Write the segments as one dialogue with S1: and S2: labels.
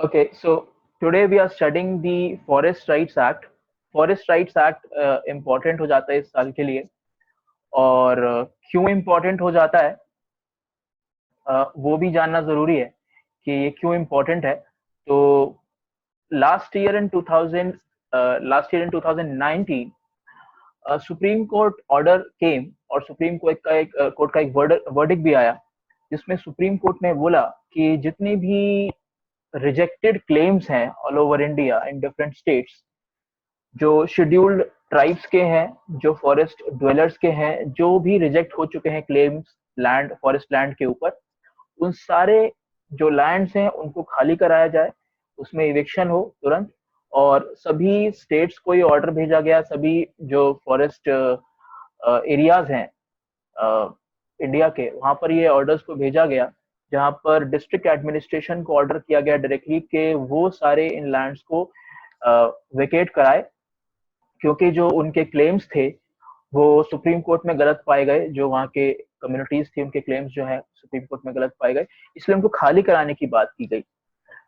S1: Okay, so today we are studying the Forest Rights Act. Forest Rights Act important हो जाता है इस साल के लिए और क्यों इम्पोर्टेंट हो जाता है वो भी जानना जरूरी है कि ये क्यों इम्पोर्टेंट है। तो last year in 2000 last year in 2019 Supreme Court order came और सुप्रीम कोर्ट का एक वर्डिक भी आया जिसमें सुप्रीम कोर्ट ने बोला कि जितने भी रिजेक्टेड क्लेम्स हैं all over India in different states, जो शेड्यूल्ड ट्राइब्स के हैं, जो फॉरेस्ट ड्वेलर्स के हैं, जो भी रिजेक्ट हो चुके हैं क्लेम्स लैंड फॉरेस्ट लैंड के ऊपर, उन सारे जो लैंड्स हैं उनको खाली कराया जाए, उसमें इविक्शन हो तुरंत। और सभी स्टेट्स को ये ऑर्डर भेजा गया, सभी जो फॉरेस्ट एरियाज हैं इंडिया के, वहां पर ये ऑर्डर्स को भेजा गया, जहां पर डिस्ट्रिक्ट एडमिनिस्ट्रेशन को ऑर्डर किया गया डायरेक्टली कि वो सारे इन लैंड्स को वेकेट कराए, क्योंकि जो उनके क्लेम्स थे वो सुप्रीम कोर्ट में गलत पाए गए। जो वहाँ के कम्युनिटीज थी उनके क्लेम्स जो है सुप्रीम कोर्ट में गलत पाए गए, इसलिए उनको खाली कराने की बात की गई।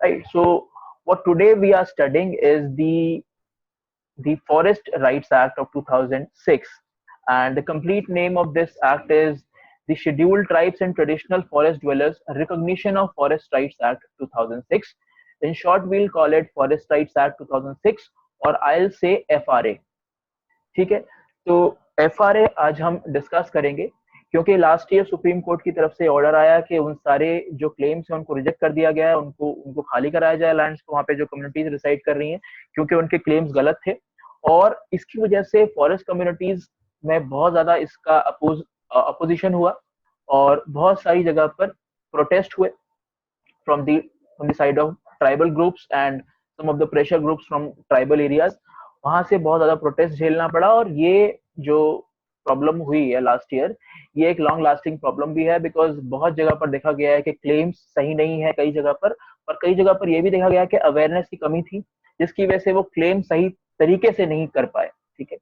S1: Right, so what today we are studying is the Forest Rights Act of 2006, and the complete name of this act is the Scheduled Tribes and Traditional Forest Dwellers Recognition of Forest Rights Act 2006. In short, we'll call it Forest Rights Act 2006, और I'll say FRA। ठीक है, तो FRA आज हम discuss करेंगे, क्योंकि last year supreme court की तरफ से ऑर्डर आया कि उन सारे जो क्लेम्स हैं उनको रिजेक्ट कर दिया गया है, उनको उनको खाली कराया जाए लैंड्स को, वहाँ पे जो कम्युनिटीज रिसाइड कर रही हैं, क्योंकि उनके क्लेम्स गलत थे। और इसकी वजह से फॉरेस्ट कम्युनिटीज में बहुत ज्यादा इसका अपोजिशन हुआ और बहुत सारी जगह पर प्रोटेस्ट हुए from the side of tribal groups and some of the pressure groups from tribal areas। वहां से बहुत ज्यादा प्रोटेस्ट झेलना पड़ा, और ये जो प्रॉब्लम हुई है लास्ट ईयर, ये एक लॉन्ग लास्टिंग प्रॉब्लम भी है, बिकॉज बहुत जगह पर देखा गया है कि क्लेम्स सही नहीं है कई जगह पर, और कई जगह पर यह भी देखा गया कि अवेयरनेस की कमी थी, जिसकी वजह से वो क्लेम सही तरीके से नहीं कर पाए। ठीक है,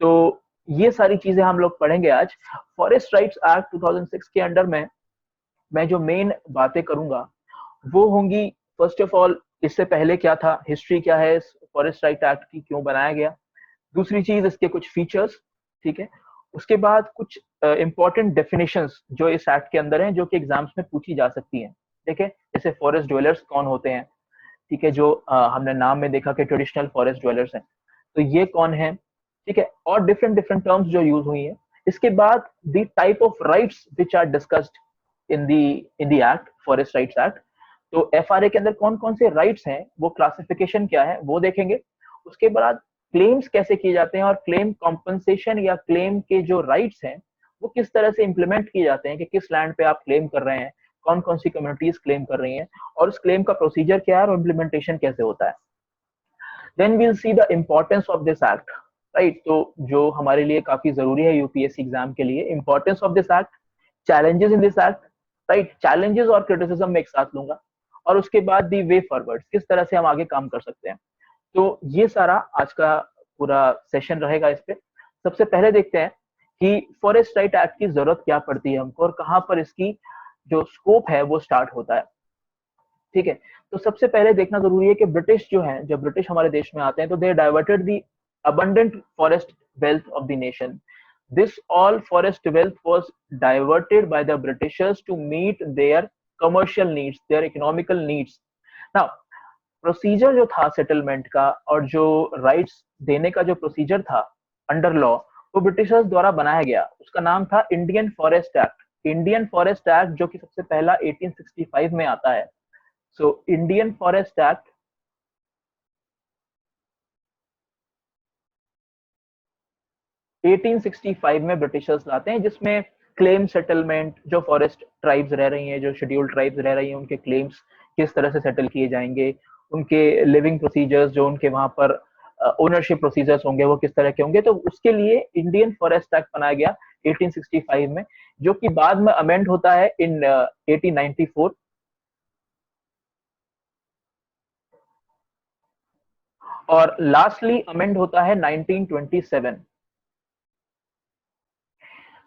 S1: तो ये सारी चीजें हम लोग पढ़ेंगे आज। फॉरेस्ट राइट्स एक्ट 2006 के अंडर में मैं जो मेन बातें करूंगा वो होंगी, फर्स्ट ऑफ ऑल इससे पहले क्या था, हिस्ट्री क्या है इस फॉरेस्ट राइट एक्ट की, क्यों बनाया गया। दूसरी चीज इसके कुछ फीचर्स। ठीक है, उसके बाद कुछ इंपॉर्टेंट डेफिनेशंस जो इस एक्ट के अंदर हैं, जो कि एग्जाम्स में पूछी जा सकती हैं। ठीक है, जैसे फॉरेस्ट ड्वेलर्स कौन होते हैं, ठीक है, जो हमने नाम में देखा कि ट्रेडिशनल फॉरेस्ट ड्वेलर्स हैं, तो ये कौन है। ठीक है, और डिफरेंट डिफरेंट टर्म्स जो यूज हुई है। इसके बाद the type of rights which are discussed in the act, forest rights act. तो एफआरए के अंदर कौन कौन से राइट्स हैं, वो क्लासिफिकेशन क्या है वो देखेंगे। उसके बाद क्लेम्स कैसे किए जाते हैं, और क्लेम कॉम्पनसेशन या क्लेम के जो राइट्स हैं वो किस तरह से इंप्लीमेंट किए जाते हैं, कि किस लैंड पे आप क्लेम कर रहे हैं, कौन कौन सी कम्युनिटीज क्लेम कर रही हैं, और उस क्लेम का प्रोसीजर क्या है और इम्प्लीमेंटेशन कैसे होता है। Then we'll see the importance of this act. Right, तो जो हमारे लिए काफी जरूरी है यूपीएससी एग्जाम के लिए, importance of this act, challenges in this act. Right, challenges और क्रिटिसिज्म में एक साथ लूंगा, और उसके बाद दी वे फॉरवर्ड, किस तरह से हम आगे काम कर सकते हैं। तो ये सारा आज का पूरा सेशन रहेगा इस पे। सबसे पहले देखते हैं कि फॉरेस्ट राइट एक्ट की जरूरत क्या पड़ती है हमको, और कहाँ पर इसकी जो स्कोप है वो स्टार्ट होता है। ठीक है, तो सबसे पहले देखना जरूरी है कि ब्रिटिश जो है, जब ब्रिटिश हमारे देश में आते हैं, तो they diverted the abundant forest wealth of the nation. This all forest wealth was diverted by the Britishers to meet their commercial needs, their economical needs. Now, procedure जो था सेटलमेंट का और जो राइट्स देने का जो प्रोसीजर था under law, वो ब्रिटिशर्स द्वारा बनाया गया। उसका नाम था Indian forest act. Indian forest act जो कि सबसे पहला 1865 में आता है। सो इंडियन फॉरेस्ट एक्ट 1865 में ब्रिटिशर्स लाते हैं, जिसमें क्लेम सेटलमेंट, जो फॉरेस्ट ट्राइब्स रह रही हैं, जो शेड्यूल्ड ट्राइब्स रह रही हैं, उनके क्लेम्स किस तरह से सेटल किए जाएंगे, उनके लिविंग प्रोसीजर्स, जो उनके वहां पर ओनरशिप प्रोसीजर्स होंगे वो किस तरह के होंगे। तो उसके लिए इंडियन फॉरेस्ट एक्ट बनाया गया 1865 में, जो कि बाद में अमेंड होता है इन 1894, और लास्टली अमेंड होता है 1927।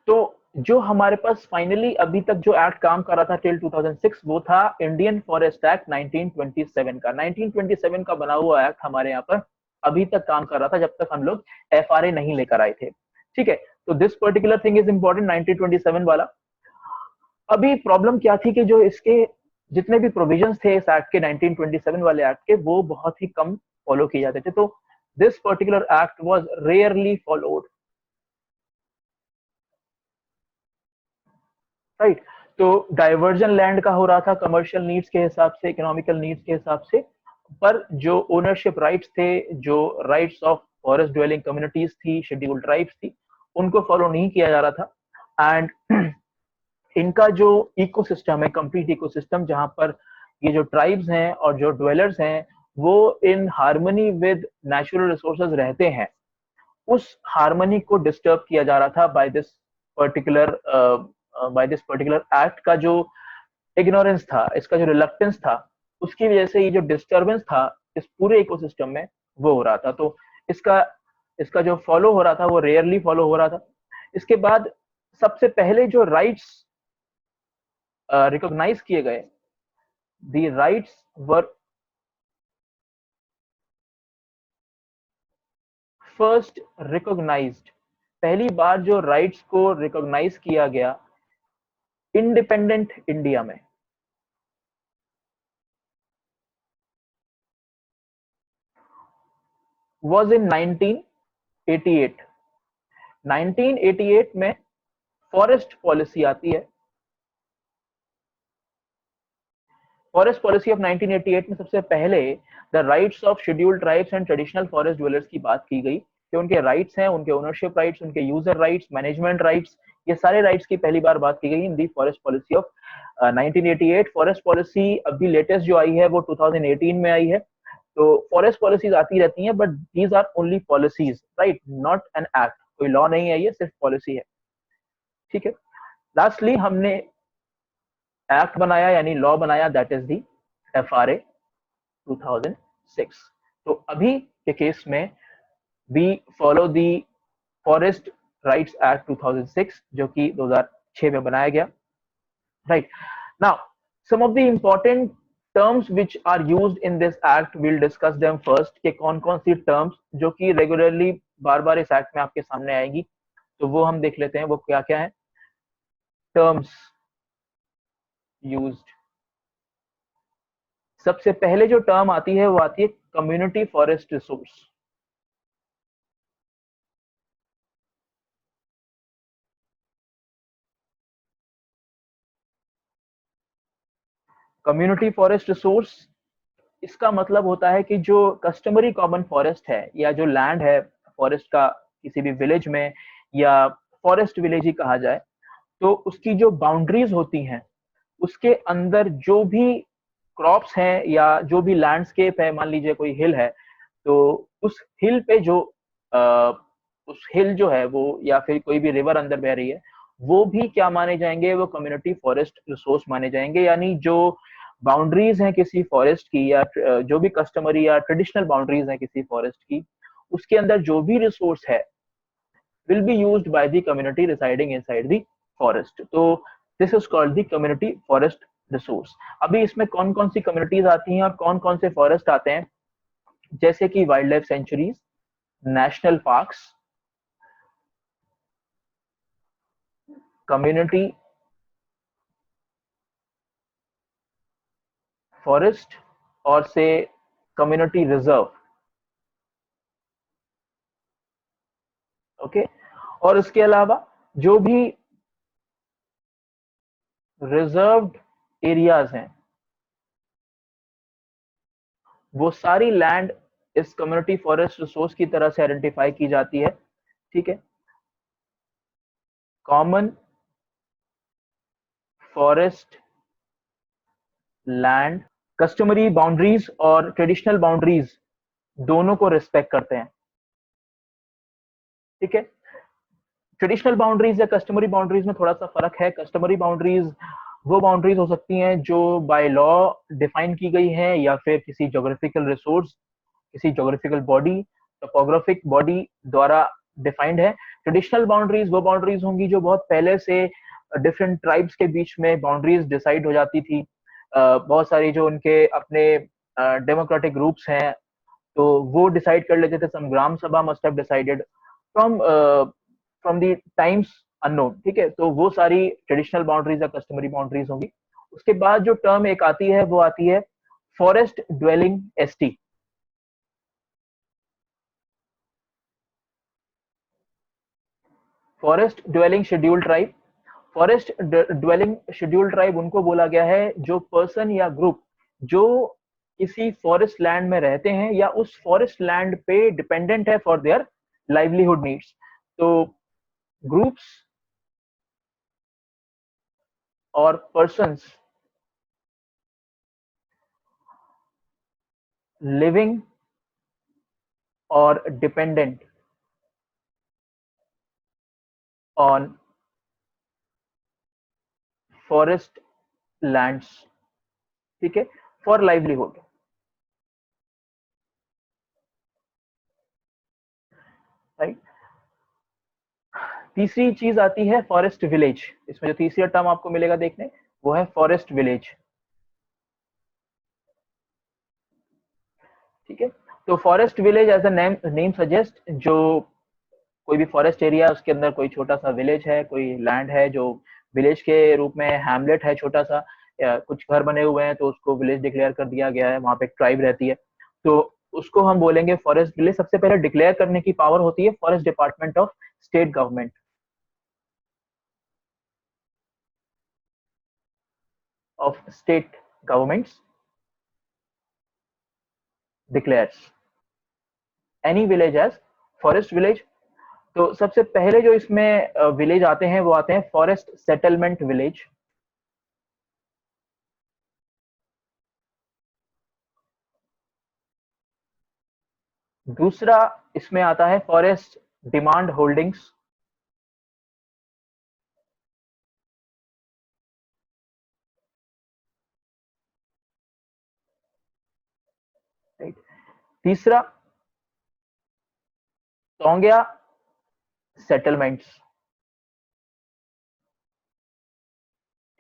S1: तो जो हमारे पास फाइनली अभी तक जो एक्ट काम कर रहा था टिल 2006, वो था इंडियन फॉरेस्ट एक्ट 1927 का। 1927 का बना हुआ एक्ट हमारे यहाँ पर अभी तक काम कर रहा था जब तक हम लोग एफआरए नहीं लेकर आए थे। ठीक है, तो this particular thing is important, 1927 वाला। अभी प्रॉब्लम क्या थी कि जो इसके जितने भी प्रोविजंस थे इस एक्ट के, 1927 वाले एक्ट के, वो बहुत ही कम फॉलो किए जाते थे। तो this particular act was rarely followed, right. तो डाइवर्जन लैंड का हो रहा था कमर्शियल नीड्स के हिसाब से, इकोनॉमिकल नीड्स के हिसाब से, पर जो ओनरशिप राइट्स थे, जो rights of forest dwelling communities थी, शेड्यूल्ड ट्राइब्स थी, उनको फॉलो नहीं किया जा रहा था। एंड इनका जो इकोसिस्टम है, कंप्लीट इकोसिस्टम, जहां पर ये जो ट्राइब्स हैं और जो ड्वेलर्स हैं वो in harmony with natural resources रहते हैं, उस हार्मनी को डिस्टर्ब किया जा रहा था particular by this particular act का जो इग्नोरेंस था, इसका जो रिलक्टेंस था, उसकी वजह से ये जो डिस्टर्बेंस था इस पूरे इकोसिस्टम में वो हो रहा था। तो इसका इसका जो फॉलो हो रहा था वो रेयरली फॉलो हो रहा था। इसके बाद सबसे पहले जो राइट्स रिकॉग्नाइज किए गए, दी राइट्स वर फर्स्ट रिकॉग्नाइज्ड, पहली बार जो राइट्स को रिकॉग्नाइज किया गया इंडिपेंडेंट इंडिया में, was in 1988। 1988 में फॉरेस्ट पॉलिसी आती है। फॉरेस्ट पॉलिसी ऑफ 1988 में सबसे पहले the rights of scheduled tribes and traditional forest dwellers की बात की गई कि उनके राइट्स हैं, उनके ओनरशिप राइट्स, उनके यूजर राइट्स, मैनेजमेंट राइट्स, ये सारे राइट्स की पहली बार बात की गई in the forest policy of 1988। Forest policy अभी लेटेस्ट जो आई है वो 2018 में आई है। तो फॉरेस्ट पॉलिसीज आती रहती हैं, but these are only policies, right, not an act. कोई लॉ नहीं है, ये सिर्फ पॉलिसी है। ठीक है, लास्टली हमने एक्ट बनाया यानी लॉ बनाया, दैट इज दी एफआरए 2006। तो अभी के केस में we follow the forest rights act 2006 जो कि 2006 में बनाया गया, right. Now some of the important terms which are used in this act, will discuss them first, कि कौन कौन सी टर्म्स जो कि रेगुलरली बार बार इस एक्ट में आपके सामने आएगी, तो वो हम देख लेते हैं वो क्या क्या है टर्म्स यूज्ड। सबसे पहले जो टर्म आती है वो आती है community forest resource. Community forest resource, इसका मतलब होता है कि जो कस्टमरी कॉमन फॉरेस्ट है या जो लैंड है फॉरेस्ट का किसी भी विलेज में, या फॉरेस्ट विलेज ही कहा जाए, तो उसकी जो बाउंड्रीज होती हैं उसके अंदर जो भी क्रॉप्स हैं या जो भी लैंडस्केप है, मान लीजिए कोई हिल है, तो उस हिल पे जो आ, उस हिल जो है वो, या फिर कोई भी रिवर अंदर बह रही है, वो भी क्या माने जाएंगे, वो कम्युनिटी फॉरेस्ट रिसोर्स माने जाएंगे। यानी जो बाउंड्रीज हैं किसी फॉरेस्ट की, या जो भी कस्टमरी या ट्रेडिशनल बाउंड्रीज हैं किसी फॉरेस्ट की, उसके अंदर जो भी रिसोर्स है will be used by the community residing inside the forest। तो this is called the community forest resource। अभी इसमें कौन कौन सी कम्युनिटीज आती हैं और कौन कौन से फॉरेस्ट आते हैं, जैसे कि wild life sanctuaries, national parks, community forest, और से कम्युनिटी रिजर्व। ओके, और इसके अलावा जो भी रिजर्व्ड एरियाज हैं वो सारी लैंड इस कम्युनिटी फॉरेस्ट रिसोर्स की तरह से आइडेंटिफाई की जाती है। ठीक है, common forest land customary boundaries और ट्रेडिशनल बाउंड्रीज दोनों को रिस्पेक्ट करते हैं। ठीक है, ट्रेडिशनल बाउंड्रीज या कस्टमरी बाउंड्रीज में थोड़ा सा फर्क है। कस्टमरी बाउंड्रीज वो बाउंड्रीज हो सकती हैं जो बाय लॉ डिफाइन की गई हैं, या फिर किसी जोग्राफिकल रिसोर्स, किसी जोग्राफिकल बॉडी, टोपोग्राफिक बॉडी द्वारा डिफाइंड है। ट्रेडिशनल बाउंड्रीज वो बाउंड्रीज होंगी जो बहुत पहले से डिफरेंट ट्राइब्स के बीच में बाउंड्रीज डिसाइड हो जाती थी। बहुत सारी जो उनके अपने डेमोक्रेटिक ग्रुप्स हैं तो वो डिसाइड कर लेते थे। सम ग्राम सभा must have decided from from the times unknown, ठीक है। तो वो सारी ट्रेडिशनल बाउंड्रीज या कस्टमरी बाउंड्रीज होंगी। उसके बाद जो टर्म एक आती है वो आती है forest dwelling ST. Forest dwelling scheduled tribe. Forest dwelling scheduled tribe उनको बोला गया है जो पर्सन या ग्रुप जो किसी फॉरेस्ट लैंड में रहते हैं या उस फॉरेस्ट लैंड पे डिपेंडेंट है फॉर देयर लाइवलीहुड नीड्स। तो ग्रुप्स और पर्सन्स लिविंग और डिपेंडेंट ऑन फॉरेस्ट लैंड्स, ठीक है, फॉर लाइवलीहुड, राइट। तीसरी चीज आती है फॉरेस्ट विलेज। इसमें जो तीसरा टर्म आपको मिलेगा देखने वो है फॉरेस्ट विलेज, ठीक है। तो forest village as a name suggest, जो कोई भी फॉरेस्ट एरिया है उसके अंदर कोई छोटा सा विलेज है, कोई लैंड है जो विलेज के रूप में, हैमलेट है छोटा सा, या कुछ घर बने हुए हैं तो उसको विलेज डिक्लेयर कर दिया गया है, वहां पे ट्राइब रहती है तो उसको हम बोलेंगे फॉरेस्ट विलेज। सबसे पहले डिक्लेयर करने की पावर होती है forest department of state government, of state governments declares any village as forest village. तो सबसे पहले जो इसमें विलेज आते हैं वो आते हैं फॉरेस्ट सेटलमेंट विलेज। दूसरा इसमें आता है फॉरेस्ट डिमांड होल्डिंग्स। तीसरा तोंगया सेटलमेंट्स,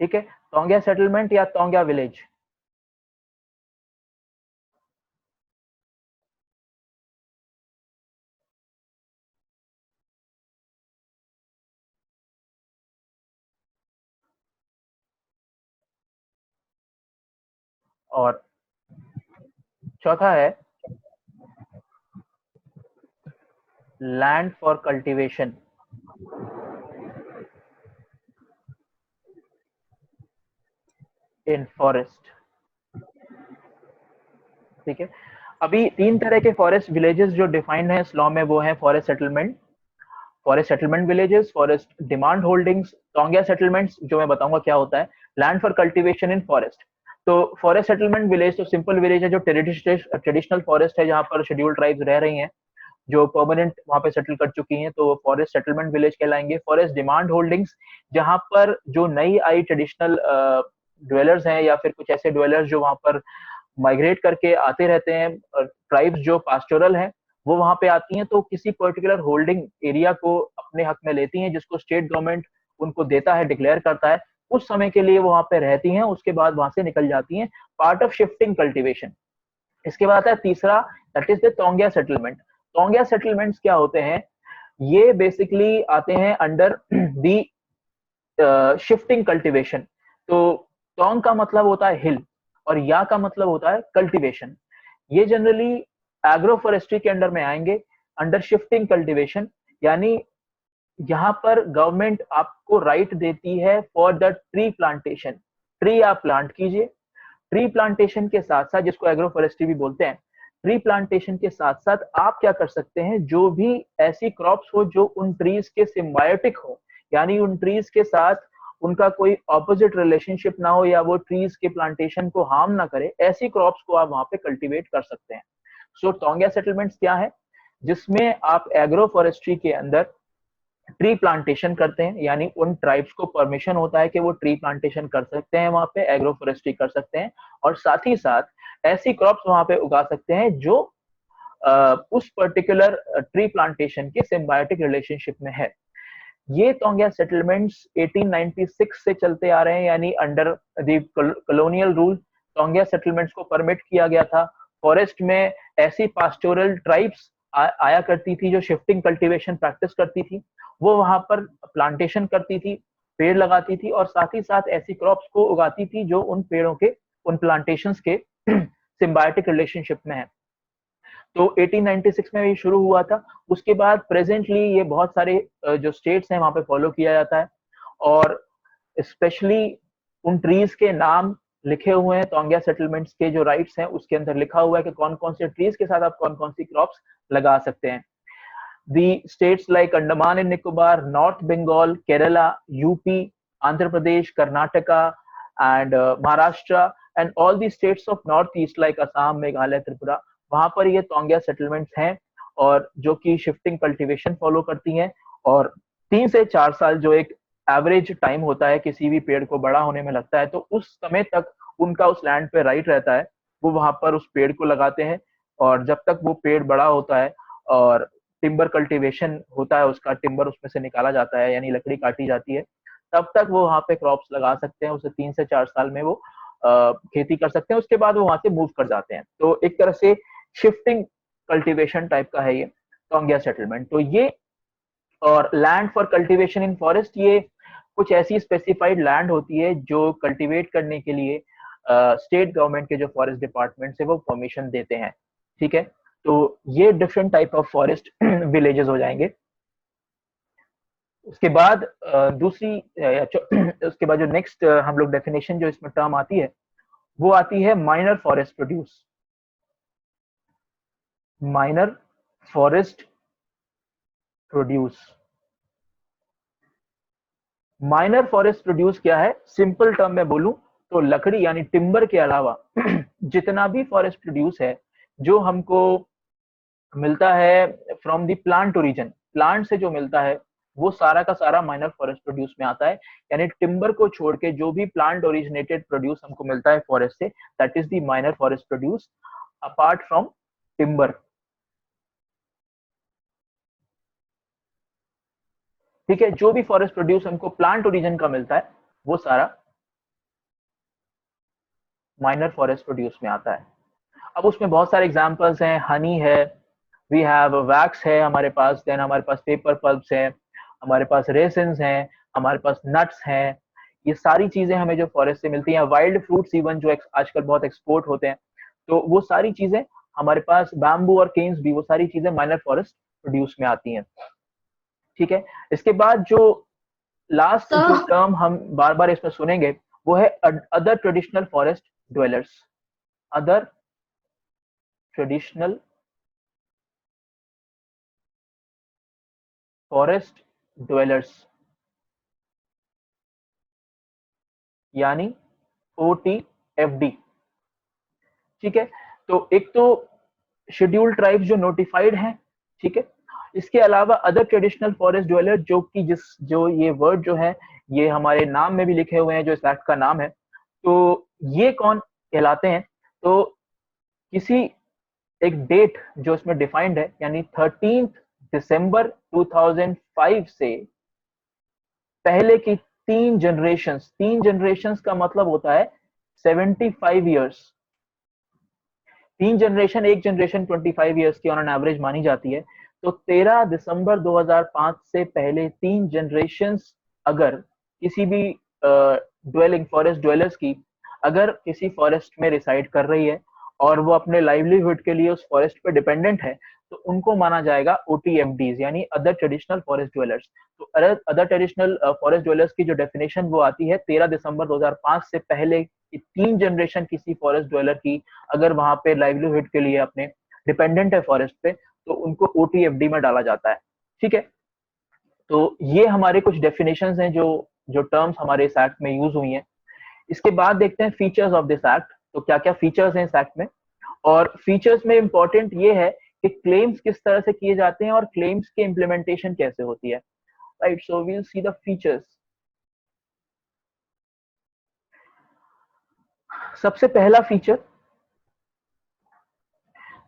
S1: ठीक है, तोंगया सेटलमेंट या तोंगया विलेज। और चौथा है land for cultivation in forest, ठीक है। अभी तीन तरह के फॉरेस्ट विलेजेस जो डिफाइंड है इस लॉ में वो है forest settlement villages, forest demand holdings, taungya settlements, जो मैं बताऊंगा क्या होता है, land for cultivation in forest. तो फॉरेस्ट सेटलमेंट विलेज तो सिंपल विलेज है जो ट्रेडिशनल फॉरेस्ट है जहां पर शेड्यूल्ड ट्राइब्स रह रही हैं, जो परमानेंट वहां पे सेटल कर चुकी हैं, तो फॉरेस्ट सेटलमेंट विलेज कहलाएंगे। फॉरेस्ट डिमांड होल्डिंग्स जहां पर जो नई आई ट्रेडिशनल ड्वेलर्स हैं या फिर कुछ ऐसे ड्वेलर्स जो वहां पर माइग्रेट करके आते रहते हैं, ट्राइब्स जो पास्टोरल हैं वो वहां पे आती हैं तो किसी पर्टिकुलर होल्डिंग एरिया को अपने हक में लेती हैं जिसको स्टेट गवर्नमेंट उनको देता है, डिक्लेयर करता है, उस समय के लिए वो वहां पे रहती हैं, उसके बाद वहां से निकल जाती हैं, पार्ट ऑफ शिफ्टिंग कल्टीवेशन। इसके बाद आता है तीसरा, that is the taungya settlement. Taungya settlements क्या होते हैं, ये बेसिकली आते हैं अंडर दी शिफ्टिंग कल्टीवेशन। तो टोंग का मतलब होता है हिल और या का मतलब होता है कल्टीवेशन। ये जनरली एग्रो फॉरेस्ट्री के अंडर में आएंगे, अंडर शिफ्टिंग कल्टीवेशन, यानी यहाँ पर गवर्नमेंट आपको राइट देती है for the tree plantation. Tree आप प्लांट कीजिए, ट्री प्लांटेशन के साथ साथ, जिसको एग्रो फॉरेस्ट्री भी बोलते हैं, ट्री प्लांटेशन के साथ साथ आप क्या कर सकते हैं, जो भी ऐसी क्रॉप्स हो जो उन ट्रीज के सिम्बायोटिक हो, यानी उन ट्रीज के साथ उनका कोई ऑपोजिट रिलेशनशिप ना हो या वो ट्रीज के प्लांटेशन को हार्म ना करे, ऐसी क्रॉप्स को आप वहां पे कल्टीवेट कर सकते हैं। सो तोंगया सेटलमेंट्स क्या है, जिसमें आप एग्रो फॉरेस्ट्री के अंदर ट्री प्लांटेशन करते हैं, यानी उन ट्राइब्स को परमिशन होता है कि वो ट्री प्लांटेशन कर सकते हैं, वहां पे एग्रो फॉरेस्ट्री कर सकते हैं, और साथ ही साथ ऐसी क्रॉप्स वहां पे उगा सकते हैं जो उस पर्टिकुलर ट्री प्लांटेशन के सिम्बायोटिक रिलेशनशिप में है। ये तोंगिया सेटलमेंट्स 1896 से चलते आ रहे हैं, यानी under the colonial rule taungya settlements को परमिट किया गया था। फॉरेस्ट में ऐसी पास्टोरल ट्राइब्स आया करती थी जो शिफ्टिंग कल्टीवेशन प्रैक्टिस करती थी, वो वहां पर प्लांटेशन करती थी, पेड़ लगाती थी और साथ ही साथ ऐसी क्रॉप्स को उगाती थी जो उन पेड़ों के, उन प्लांटेशंस के सिम्बायोटिक रिलेशनशिप में है। तो 1896 में ये शुरू हुआ था। उसके बाद प्रेजेंटली ये बहुत सारे जो स्टेट्स हैं वहां पे फॉलो किया जाता है, और स्पेशली उन ट्रीज के नाम लिखे हुए हैं तोंगिया सेटलमेंट्स के जो राइट्स हैं उसके अंदर लिखा हुआ है कि कौन कौन से ट्रीज के साथ आप कौन कौन सी क्रॉप्स लगा सकते हैं। The states like Andaman and Nicobar, north Bengal, Kerala, UP, Andhra Pradesh, Karnataka and Maharashtra and all the states of north east like Assam, Meghalaya, Tripura, वहां पर ये तोंगिया सेटलमेंट्स हैं और जो कि शिफ्टिंग कल्टीवेशन फॉलो करती हैं। और 3 से 4 साल जो एक एवरेज टाइम होता है किसी भी पेड़ को बड़ा होने में लगता है, तो उस समय तक उनका उस लैंड पे राइट रहता है, वो वहां पर उस पेड़ को लगाते हैं। और जब तक वो पेड़ बड़ा होता है और टिम्बर कल्टीवेशन होता है, उसका टिम्बर उसमें से निकाला जाता है यानी लकड़ी काटी जाती है, तब तक वो वहां पे क्रॉप्स लगा सकते हैं। उसे 3 से 4 साल में वो खेती कर सकते हैं, उसके बाद वो वहां से मूव कर जाते हैं। तो एक तरह से शिफ्टिंग कल्टीवेशन टाइप का है ये तोंगिया सेटलमेंट। तो ये और land for cultivation in forest, ये कुछ ऐसी स्पेसिफाइड लैंड होती है जो कल्टीवेट करने के लिए स्टेट गवर्नमेंट के जो फॉरेस्ट डिपार्टमेंट से वो परमिशन देते हैं। ठीक है, तो ये different type of forest villages हो जाएंगे। उसके बाद दूसरी उसके बाद जो नेक्स्ट हम लोग डेफिनेशन जो इसमें टर्म आती है वो आती है minor forest produce. Minor forest produce, minor forest produce क्या है? सिंपल टर्म में बोलूं तो लकड़ी यानी टिम्बर के अलावा जितना भी फॉरेस्ट प्रोड्यूस है जो हमको मिलता है from the plant origin, plant से जो मिलता है वो सारा का सारा माइनर फॉरेस्ट प्रोड्यूस में आता है। यानी टिम्बर को छोड़ के जो भी प्लांट ओरिजिनेटेड प्रोड्यूस हमको मिलता है फॉरेस्ट से, that is the minor forest produce apart from timber. ठीक है, जो भी फॉरेस्ट प्रोड्यूस हमको प्लांट ओरिजिन का मिलता है वो सारा माइनर फॉरेस्ट प्रोड्यूस में आता है। अब उसमें बहुत सारे एग्जांपल्स हैं, हनी है, वी हैव वैक्स है हमारे पास, देन हमारे पास पेपर पल्प्स है, हमारे पास रेसिन्स हैं, हमारे पास नट्स हैं। ये सारी चीजें हमें जो फॉरेस्ट से मिलती हैं, वाइल्ड फ्रूट्स इवन जो आजकल बहुत एक्सपोर्ट होते हैं, तो वो सारी चीजें हमारे पास, बैम्बू और केन्स भी, वो सारी चीजें माइनर फॉरेस्ट प्रोड्यूस में आती हैं। ठीक है, इसके बाद जो लास्ट जो टर्म हम बार बार इसमें सुनेंगे वो है other traditional forest dwellers. Other traditional forest dwellers यानी OTFD। ठीक है, तो एक तो शेड्यूल्ड ट्राइब्स जो नोटिफाइड हैं, ठीक है, इसके अलावा अदर ट्रेडिशनल फॉरेस्ट ड्वेलर जो कि जो ये वर्ड जो है ये हमारे नाम में भी लिखे हुए हैं, जो इस एक्ट का नाम है, तो ये कौन कहलाते हैं? तो किसी एक डेट जो इसमें डिफाइंड है, यानी 13 दिसंबर 2005 से पहले की 3 जनरेशंस, 3 जनरेशंस का मतलब होता है 75 ईयर्स। 3 जनरेशन, एक जनरेशन 25 ईयर्स की ऑन एन एवरेज मानी जाती है। तो 13 दिसंबर 2005 से पहले 3 जनरेशंस अगर किसी भी ड्वेलिंग फॉरेस्ट ड्वेलर्स की अगर किसी फॉरेस्ट में रिसाइड कर रही है और वो अपने लाइवलीहुड के लिए उस फॉरेस्ट पे डिपेंडेंट है, तो उनको माना जाएगा OTFDs यानी अदर ट्रेडिशनल फॉरेस्ट ड्वेलर्स। तो अदर ट्रेडिशनल फॉरेस्ट ड्वेलर्स की जो डेफिनेशन वो आती है 13 दिसंबर 2005 से पहले की 3 जनरेशन किसी फॉरेस्ट ड्वेलर की अगर वहां पे लाइवलीहुड के लिए अपने डिपेंडेंट है फॉरेस्ट पे, तो उनको OTFD में डाला जाता है। ठीक है, तो ये हमारे कुछ डेफिनेशंस हैं जो जो टर्म्स हमारे इस एक्ट में यूज हुई हैं। इसके बाद देखते हैं फीचर्स ऑफ दिस एक्ट। तो क्या क्या फीचर्स हैं इस एक्ट में, और फीचर्स में इंपॉर्टेंट ये है कि क्लेम्स किस तरह से किए जाते हैं और क्लेम्स की इंप्लीमेंटेशन कैसे होती है। Right, so we will see the features. सबसे पहला feature,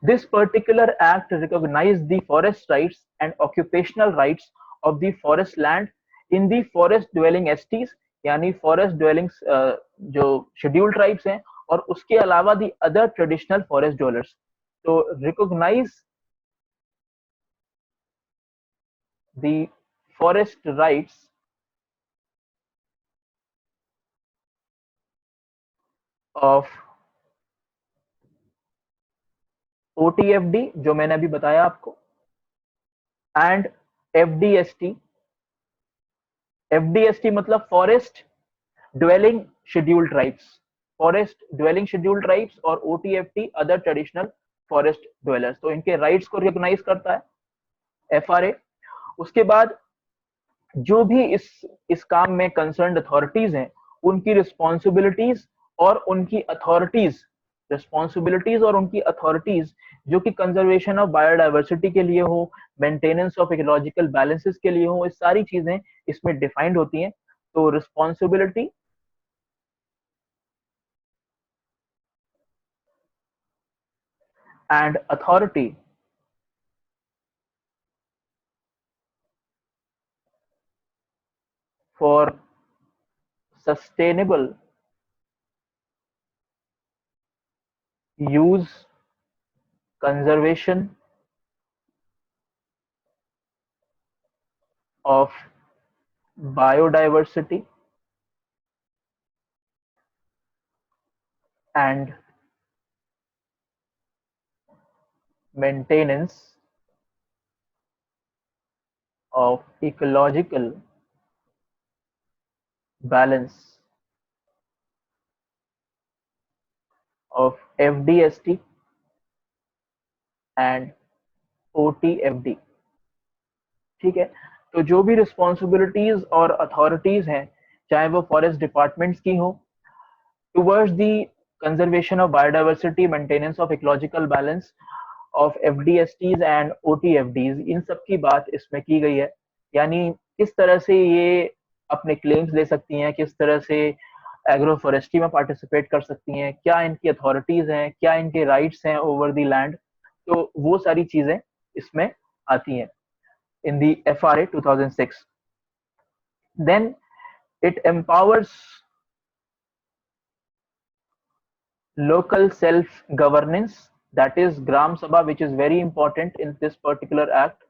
S1: This particular act recognized the forest rights and occupational rights of the forest land in the forest dwelling STs, यानी forest dwellings जो scheduled tribes हैं, और उसके अलावा the other traditional forest dwellers. तो recognize the forest rights of OTFD जो मैंने अभी बताया आपको, and FDST. FDST मतलब forest dwelling scheduled tribes, forest dwelling scheduled tribes, और OTFT other traditional forest dwellers. तो इनके राइट्स को रिकॉग्नाइज करता है FRA. उसके बाद जो भी इस काम में कंसर्न्ड अथॉरिटीज हैं, उनकी रिस्पॉन्सिबिलिटीज और उनकी अथॉरिटीज, रिस्पॉन्सिबिलिटीज और उनकी अथॉरिटीज जो कि कंजर्वेशन ऑफ बायोडाइवर्सिटी के लिए हो, मेंटेनेंस ऑफ इकोलॉजिकल बैलेंसेस के लिए हो, ये सारी चीजें इसमें डिफाइंड होती हैं. तो responsibility and authority for sustainable use, conservation of biodiversity and maintenance of ecological balance of FDST and OTFD. ठीक है. तो जो भी रिस्पॉन्सिबिलिटीज और अथॉरिटीज हैं, चाहे वो फॉरेस्ट डिपार्टमेंट्स की हो, towards the conservation of biodiversity, maintenance of ecological balance of FDSTs and OTFDs, इन सब की बात इसमें की गई है. यानी किस तरह से ये अपने क्लेम्स ले सकती हैं, किस तरह से एग्रो फॉरेस्ट्री में पार्टिसिपेट कर सकती हैं, क्या इनकी अथॉरिटीज हैं, क्या इनके राइट्स हैं ओवर द लैंड. तो वो सारी चीजें इसमें आती हैं in the FRA 2006. Then it empowers local self-governance, that is Gram Sabha, which is very important in this particular act.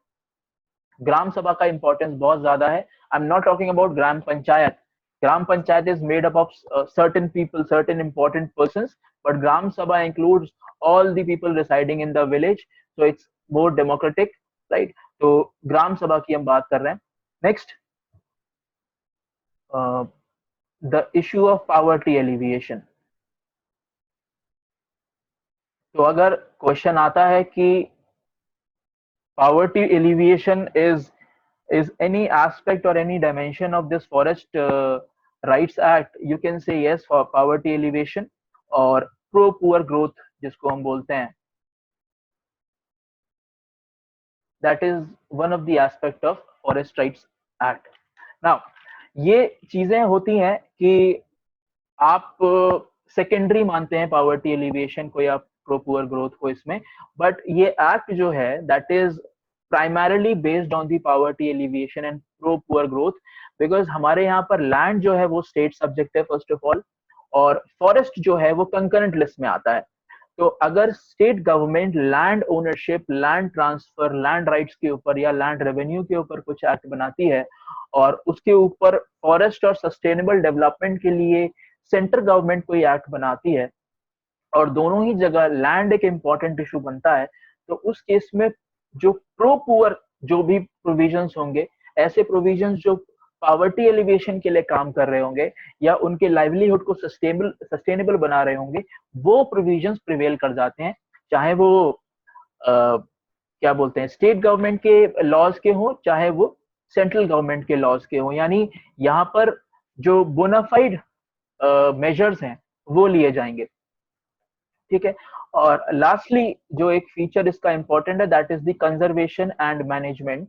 S1: ग्राम सभा का इंपॉर्टेंस बहुत ज्यादा है. आई am not talking about gram panchayat. Gram panchayat is made up of certain people, certain important persons, but gram sabha includes all the people residing in the village, so it's more democratic, right? तो ग्राम सभा की हम बात कर रहे हैं. Next, the issue of poverty alleviation. तो अगर क्वेश्चन आता है कि poverty alleviation is any aspect or any dimension of this forest rights act, you can say yes for poverty alleviation और pro poor growth जिसको हम बोलते हैं, that is one of the aspect of forest rights act. now ये चीजें होती हैं कि आप सेकेंडरी मानते हैं पावर्टी एलिविएशन को या प्रो पुअर ग्रोथ को इसमें, बट ये एक्ट जो है that is primarily based on the poverty alleviation and pro poor growth, because हमारे यहाँ पर लैंड जो है वो स्टेट सब्जेक्ट है फर्स्ट ऑफ ऑल, और फॉरेस्ट जो है वो कंकरेंट लिस्ट में आता है. तो अगर state government land ownership, land transfer, land rights के ऊपर या लैंड रेवेन्यू के ऊपर कुछ एक्ट बनाती है और उसके ऊपर फॉरेस्ट और सस्टेनेबल डेवलपमेंट के लिए सेंट्रल गवर्नमेंट कोई एक्ट बनाती है और दोनों ही जगह लैंड एक इंपॉर्टेंट इशू बनता है, तो उस केस में जो प्रो पुअर जो भी प्रोविजंस होंगे, ऐसे प्रोविजंस जो पावर्टी एलिवेशन के लिए काम कर रहे होंगे या उनके लाइवलीहुड को सस्टेनेबल बना रहे होंगे, वो प्रोविजंस प्रिवेल कर जाते हैं, चाहे वो क्या बोलते हैं स्टेट गवर्नमेंट के लॉज के हो, चाहे वो सेंट्रल गवर्नमेंट के लॉज के हो. यानी यहाँ पर जो बोनाफाइड मेजर्स हैं वो लिए जाएंगे. ठीक है. और लास्टली जो एक फीचर इसका इंपॉर्टेंट है that is the conservation and management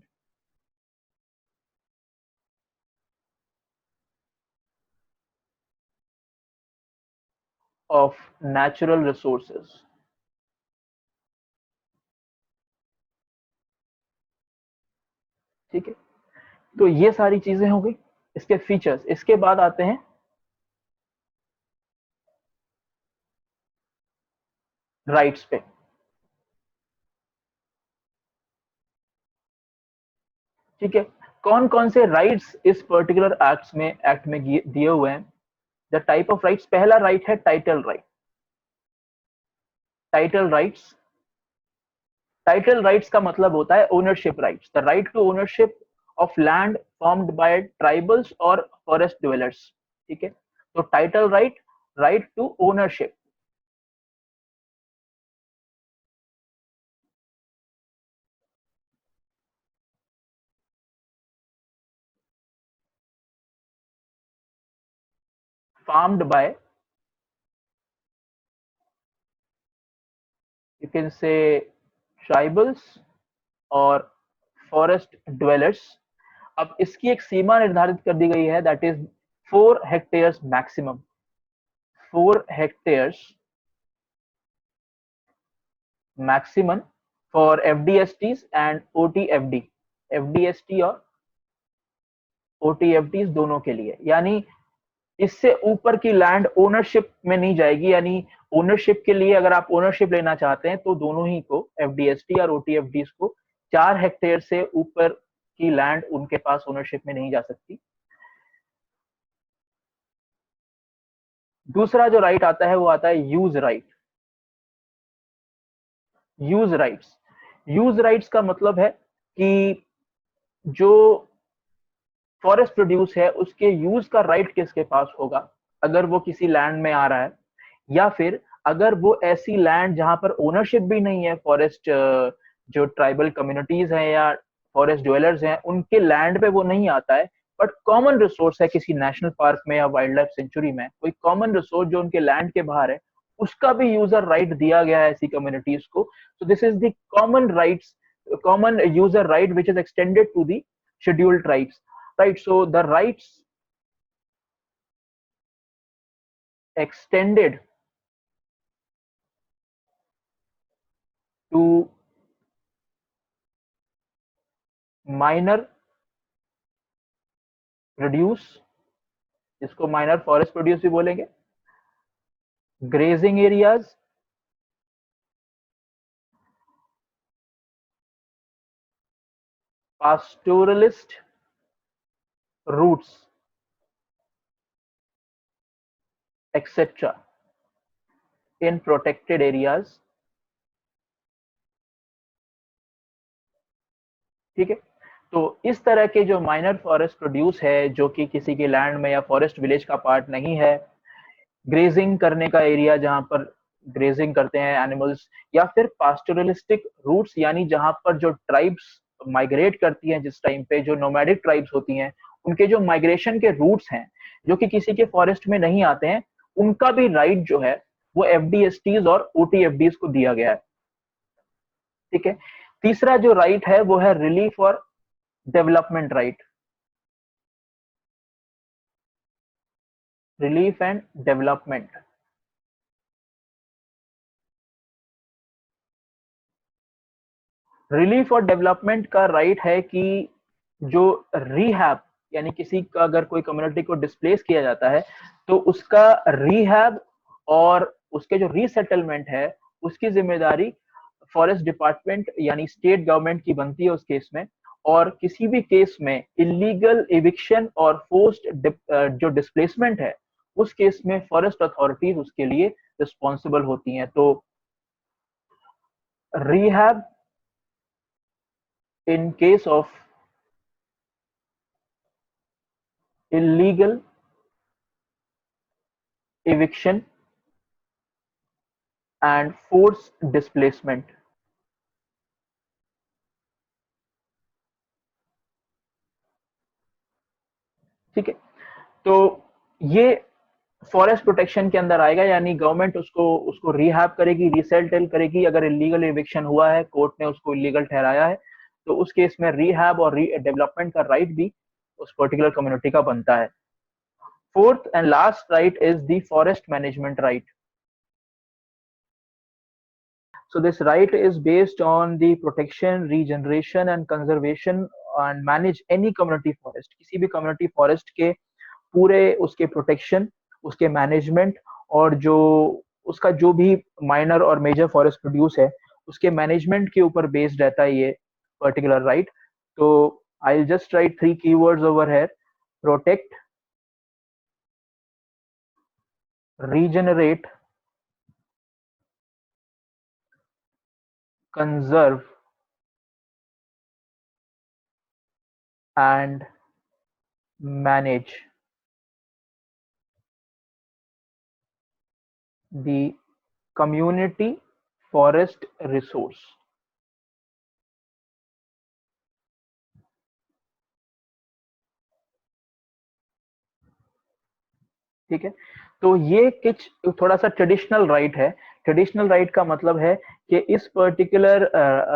S1: of natural resources. ठीक है, तो ये सारी चीजें हो गई इसके फीचर्स। इसके बाद आते हैं राइट्स पे। ठीक है, कौन कौन से राइट्स इस पर्टिकुलर एक्ट में दिए हुए हैं। द टाइप ऑफ राइट्स, पहला राइट है title right. Title rights, title rights का मतलब होता है ownership rights, the right to ownership of land farmed by tribals और फॉरेस्ट ड्वेलर्स। ठीक है, तो title right, right to ownership. Farmed by, you can say tribals और फॉरेस्ट ड्वेलर्स। अब इसकी एक सीमा निर्धारित कर दी गई है, that is 4 hectares maximum. 4 hectares maximum for एफडीएसटीज and ओटीएफडी। एफडीएसटी और ओटीएफडीज दोनों के लिए, यानी इससे ऊपर की लैंड ओनरशिप में नहीं जाएगी। यानी ओनरशिप के लिए अगर आप ओनरशिप लेना चाहते हैं तो दोनों ही को, एफडीएसटी और ओटीएफडीज को, 4 हेक्टेयर से ऊपर की लैंड उनके पास ओनरशिप में नहीं जा सकती। दूसरा जो राइट आता है वो आता है use right. Use rights, use rights का मतलब है कि जो फॉरेस्ट प्रोड्यूस है उसके यूज का राइट किसके पास होगा, अगर वो किसी लैंड में आ रहा है, या फिर अगर वो ऐसी लैंड जहां पर ओनरशिप भी नहीं है, फॉरेस्ट जो ट्राइबल कम्युनिटीज हैं या फॉरेस्ट ड्वेलर्स हैं उनके लैंड पे वो नहीं आता है, बट कॉमन रिसोर्स है किसी नेशनल पार्क में या वाइल्ड लाइफ सेंचुरी में, कोई कॉमन रिसोर्स जो उनके लैंड के बाहर है, उसका भी यूजर राइट दिया गया है ऐसी कम्युनिटीज को। So this is the common rights, common user right which is extended to the scheduled tribes. Right, so the rights extended to minor produce, जिसको माइनर फॉरेस्ट प्रोड्यूस भी बोलेंगे, grazing areas, pastoralist routes etcetera in protected areas. ठीक है, तो इस तरह के जो माइनर फॉरेस्ट प्रोड्यूस है जो कि किसी के लैंड में या फॉरेस्ट विलेज का पार्ट नहीं है, ग्रेजिंग करने का एरिया जहां पर ग्रेजिंग करते हैं एनिमल्स, या फिर पास्टोरलिस्टिक रूट्स यानी जहां पर जो ट्राइब्स माइग्रेट करती हैं, जिस टाइम पे जो नोमैडिक ट्राइब्स होती हैं उनके जो माइग्रेशन के रूट्स हैं जो कि किसी के फॉरेस्ट में नहीं आते हैं, उनका भी राइट जो है वो एफडीएसटीज और ओटीएफडीज को दिया गया है। ठीक है, तीसरा जो राइट है वो है रिलीफ और development right. Relief and development, relief और डेवलपमेंट का राइट है कि जो रिहैब, यानी किसी का अगर कोई कम्युनिटी को डिस्प्लेस किया जाता है तो उसका रिहैब और उसके जो रीसेटलमेंट है उसकी जिम्मेदारी फॉरेस्ट डिपार्टमेंट यानी स्टेट गवर्नमेंट की बनती है उस केस में। और किसी भी केस में इलीगल इविक्शन और फोर्स्ड जो डिस्प्लेसमेंट है उस केस में फॉरेस्ट अथॉरिटीज उसके लिए रिस्पॉन्सिबल होती हैं। तो rehab in case of illegal eviction and forced displacement। ठीक है, तो ये फॉरेस्ट प्रोटेक्शन के अंदर आएगा, यानी गवर्नमेंट उसको उसको रिहैब करेगी, रीसेटल करेगी। अगर इलीगल एविक्शन हुआ है, कोर्ट ने उसको इलीगल ठहराया है, तो उस केस में रिहैब और डेवलपमेंट का राइट भी उस पर्टिकुलर कम्युनिटी का बनता है। Fourth and last right is the forest management right. So this right is based on the protection, regeneration and conservation and manage any community forest, किसी भी कम्युनिटी फॉरेस्ट के पूरे उसके प्रोटेक्शन, उसके मैनेजमेंट, और जो उसका जो भी माइनर और मेजर फॉरेस्ट प्रोड्यूस है उसके मैनेजमेंट के ऊपर बेस्ड रहता है ये पर्टिकुलर राइट। तो I will just right 3 keywords over here: protect, regenerate, conserve and manage the community forest resource। ठीक है, तो ये कुछ थोड़ा सा ट्रेडिशनल राइट है। ट्रेडिशनल राइट का मतलब है कि इस पर्टिकुलर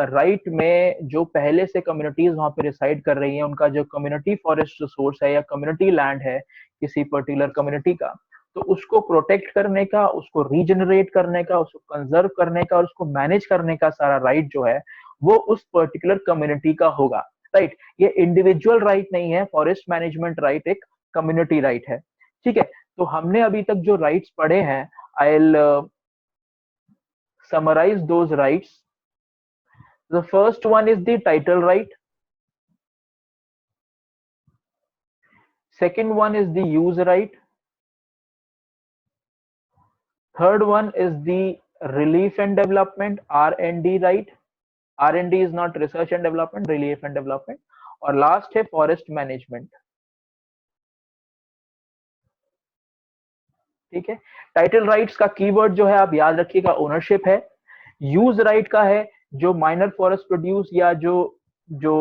S1: राइट में जो पहले से कम्युनिटीज वहां पे रिसाइड कर रही हैं, उनका जो कम्युनिटी फॉरेस्ट रिसोर्स है या कम्युनिटी लैंड है किसी पर्टिकुलर कम्युनिटी का, तो उसको प्रोटेक्ट करने का, उसको रीजनरेट करने का, उसको कंजर्व करने का और उसको मैनेज करने का सारा राइट जो है वो उस पर्टिकुलर कम्युनिटी का होगा। राइट, ये इंडिविजुअल राइट नहीं है। फॉरेस्ट मैनेजमेंट राइट एक कम्युनिटी राइट है। ठीक है, तो हमने अभी तक जो राइट्स पढ़े हैं, I will summarize those rights. The first one is the title right. Second one is the use right. Third one is the relief and development, R&D right. R&D is not research and development, relief and development. और last है forest management. ठीक है, title rights का keyword जो है आप याद रखिएगा ओनरशिप है। यूज राइट का है जो माइनर फॉरेस्ट प्रोड्यूस या जो जो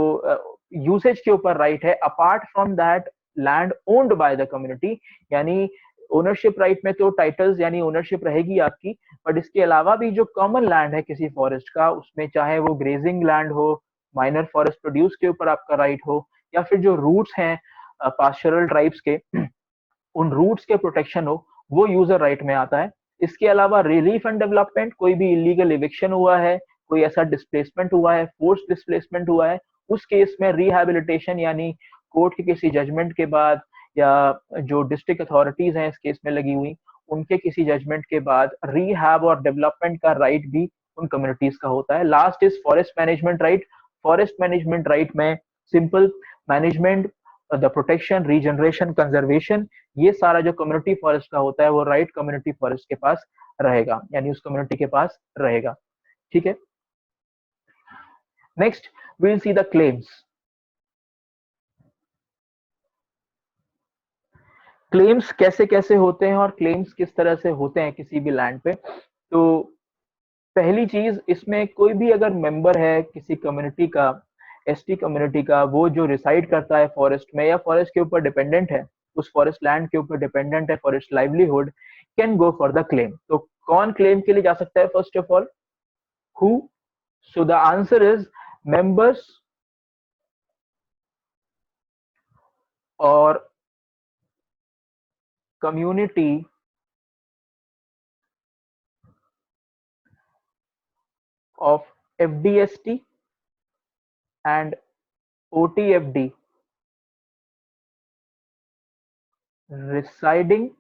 S1: यूसेज के ऊपर राइट है apart from that land owned by the community. यानी ओनरशिप राइट में तो टाइटल्स यानी ओनरशिप रहेगी आपकी, बट इसके अलावा भी जो कॉमन लैंड है किसी फॉरेस्ट का, उसमें चाहे वो ग्रेजिंग लैंड हो, माइनर फॉरेस्ट प्रोड्यूस के ऊपर आपका राइट हो, या फिर जो रूट्स हैं पास्चरल ट्राइब्स के, उन रूट्स के प्रोटेक्शन हो, वो यूजर राइट में आता है। इसके अलावा रिलीफ एंड डेवलपमेंट, कोई भी इलीगल इविक्शन हुआ है, कोई ऐसा डिस्प्लेसमेंट हुआ है, फोर्स डिस्प्लेसमेंट हुआ है, उस केस में रिहैबिलिटेशन यानी कोर्ट के किसी जजमेंट के बाद या जो डिस्ट्रिक्ट अथॉरिटीज हैं इस केस में लगी हुई, उनके किसी जजमेंट के बाद रिहैब और डेवलपमेंट का राइट भी उन कम्युनिटीज का होता है। Last is forest management right. Forest management right में simple management, the protection, regeneration, conservation, ये सारा जो कम्युनिटी फॉरेस्ट का होता है वो राइट कम्युनिटी फॉरेस्ट के पास रहेगा, यानी उस कम्युनिटी के पास रहेगा। ठीक है, next we will see the claims. Claims कैसे कैसे होते हैं और क्लेम्स किस तरह से होते हैं किसी भी लैंड पे। तो पहली चीज, इसमें कोई भी अगर मेंबर है किसी कम्युनिटी का, एसटी कम्युनिटी का, वो जो रिसाइड करता है फॉरेस्ट में या फॉरेस्ट के ऊपर डिपेंडेंट है, उस फॉरेस्ट लैंड के ऊपर डिपेंडेंट है forest livelihood, can go for the claim. तो कौन क्लेम के लिए जा सकता है? First of all, who? So the answer is members और community of FDST and OTFD residing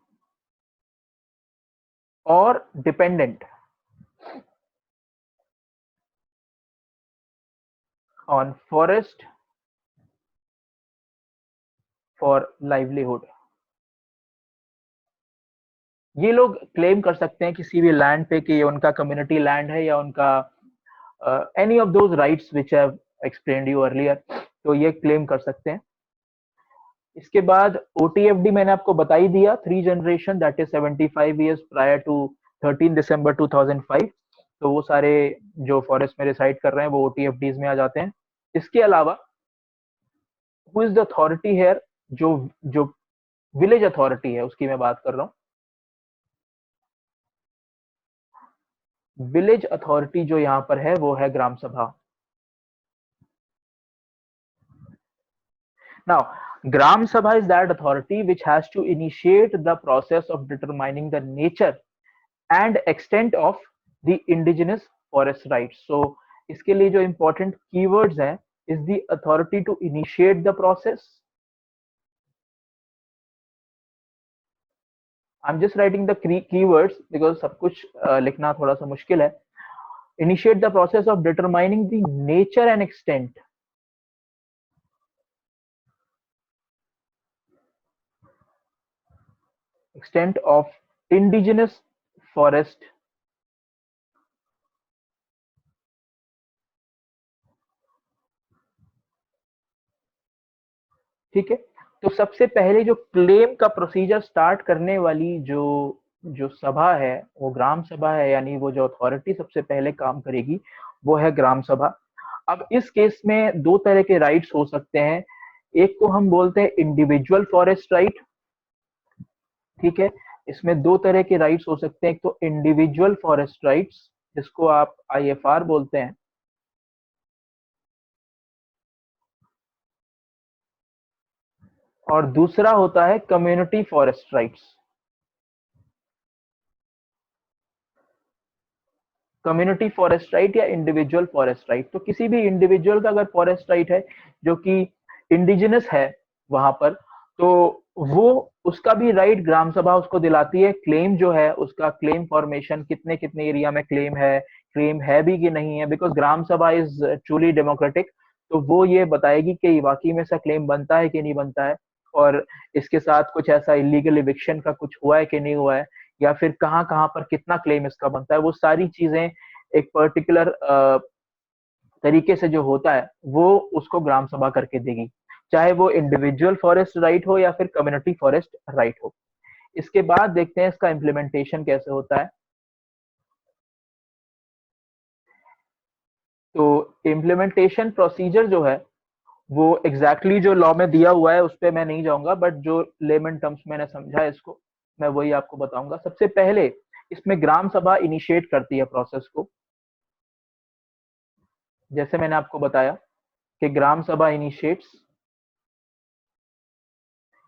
S1: or dependent on forest for livelihood, ये लोग क्लेम कर सकते हैं किसी भी लैंड पे कि ये उनका कम्युनिटी लैंड है या उनका any of those rights which I have explained you earlier, तो ये क्लेम कर सकते हैं। इसके बाद ओटीएफडी मैंने आपको बता ही दिया, 3 generation, that is 75 years prior to 13 December 2005। तो वो सारे जो फॉरेस्ट में रिसाइड कर रहे हैं वो ओटीएफडीज में आ जाते हैं। इसके अलावा who is the authority here, जो जो विलेज अथॉरिटी है उसकी मैं बात कर रहा हूँ। विलेज अथॉरिटी जो यहाँ पर है वो है ग्राम सभा। Now, Gram Sabha is that authority which has to initiate the process of determining the nature and extent of the indigenous forest rights. So, इसके लिए जो important keywords हैं, is the authority to initiate the process. I'm just writing the keywords because सब कुछ लिखना थोड़ा सा मुश्किल है. Initiate the process of determining the nature and extent of indigenous forest. ठीक है, तो सबसे पहले जो क्लेम का प्रोसीजर स्टार्ट करने वाली जो जो सभा है वो ग्राम सभा है, यानी वो जो अथॉरिटी सबसे पहले काम करेगी वो है ग्राम सभा. अब इस केस में दो तरह के राइट्स हो सकते हैं. एक को हम बोलते हैं इंडिविजुअल फॉरेस्ट राइट. ठीक है, इसमें दो तरह के राइट्स हो सकते हैं. एक तो इंडिविजुअल फॉरेस्ट राइट्स जिसको आप IFR बोलते हैं, और दूसरा होता है community forest rights. Community forest right या इंडिविजुअल फॉरेस्ट राइट, तो किसी भी इंडिविजुअल का अगर फॉरेस्ट राइट है जो कि इंडिजिनस है वहां पर, तो वो उसका भी राइट ग्राम सभा उसको दिलाती है. क्लेम जो है उसका क्लेम फॉर्मेशन, कितने कितने एरिया में क्लेम है भी कि नहीं है, बिकॉज ग्राम सभा इज ट्रूली डेमोक्रेटिक. तो वो ये बताएगी कि वाकई में ऐसा क्लेम बनता है कि नहीं बनता है, और इसके साथ कुछ ऐसा इलीगल इविक्शन का कुछ हुआ है कि नहीं हुआ है, या फिर कहाँ कहाँ पर कितना क्लेम इसका बनता है. वो सारी चीजें एक पर्टिकुलर तरीके से जो होता है वो उसको ग्राम सभा करके देगी, चाहे वो इंडिविजुअल फॉरेस्ट राइट हो या फिर कम्युनिटी फॉरेस्ट राइट हो. इसके बाद देखते हैं इसका इम्प्लीमेंटेशन कैसे होता है. तो इम्प्लीमेंटेशन प्रोसीजर जो है वो एग्जैक्टली जो लॉ में दिया हुआ है उस पर मैं नहीं जाऊंगा, बट जो लेमन टर्म्स मैंने समझा है इसको मैं वही आपको बताऊंगा. सबसे पहले इसमें ग्राम सभा इनिशिएट करती है प्रोसेस को. जैसे मैंने आपको बताया कि ग्राम सभा इनिशिएट्स,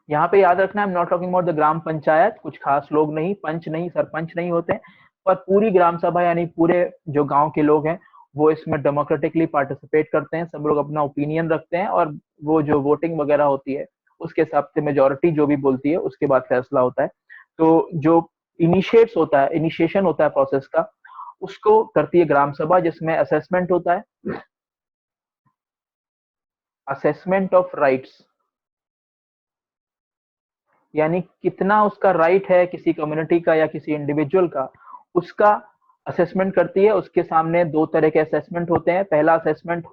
S1: यहाँ पे याद रखना, I am not talking about the gram panchayat. कुछ खास लोग नहीं, पंच नहीं, सरपंच नहीं होते हैं, पर पूरी ग्राम सभा यानी पूरे जो गांव के लोग हैं वो इसमें डेमोक्रेटिकली पार्टिसिपेट करते हैं. सब लोग अपना ओपिनियन रखते हैं और वो जो वोटिंग वगैरह होती है उसके हिसाब से मेजोरिटी जो भी बोलती है उसके बाद फैसला होता है. तो जो इनिशिएशन होता है प्रोसेस का, उसको करती है ग्राम सभा, जिसमें असेसमेंट होता है, असेसमेंट ऑफ राइट्स, यानी कितना उसका राइट है किसी कम्युनिटी का या किसी इंडिविजुअल का, उसका असेसमेंट करती है. उसके सामने दो तरह के असेसमेंट होते हैं. पहला assessment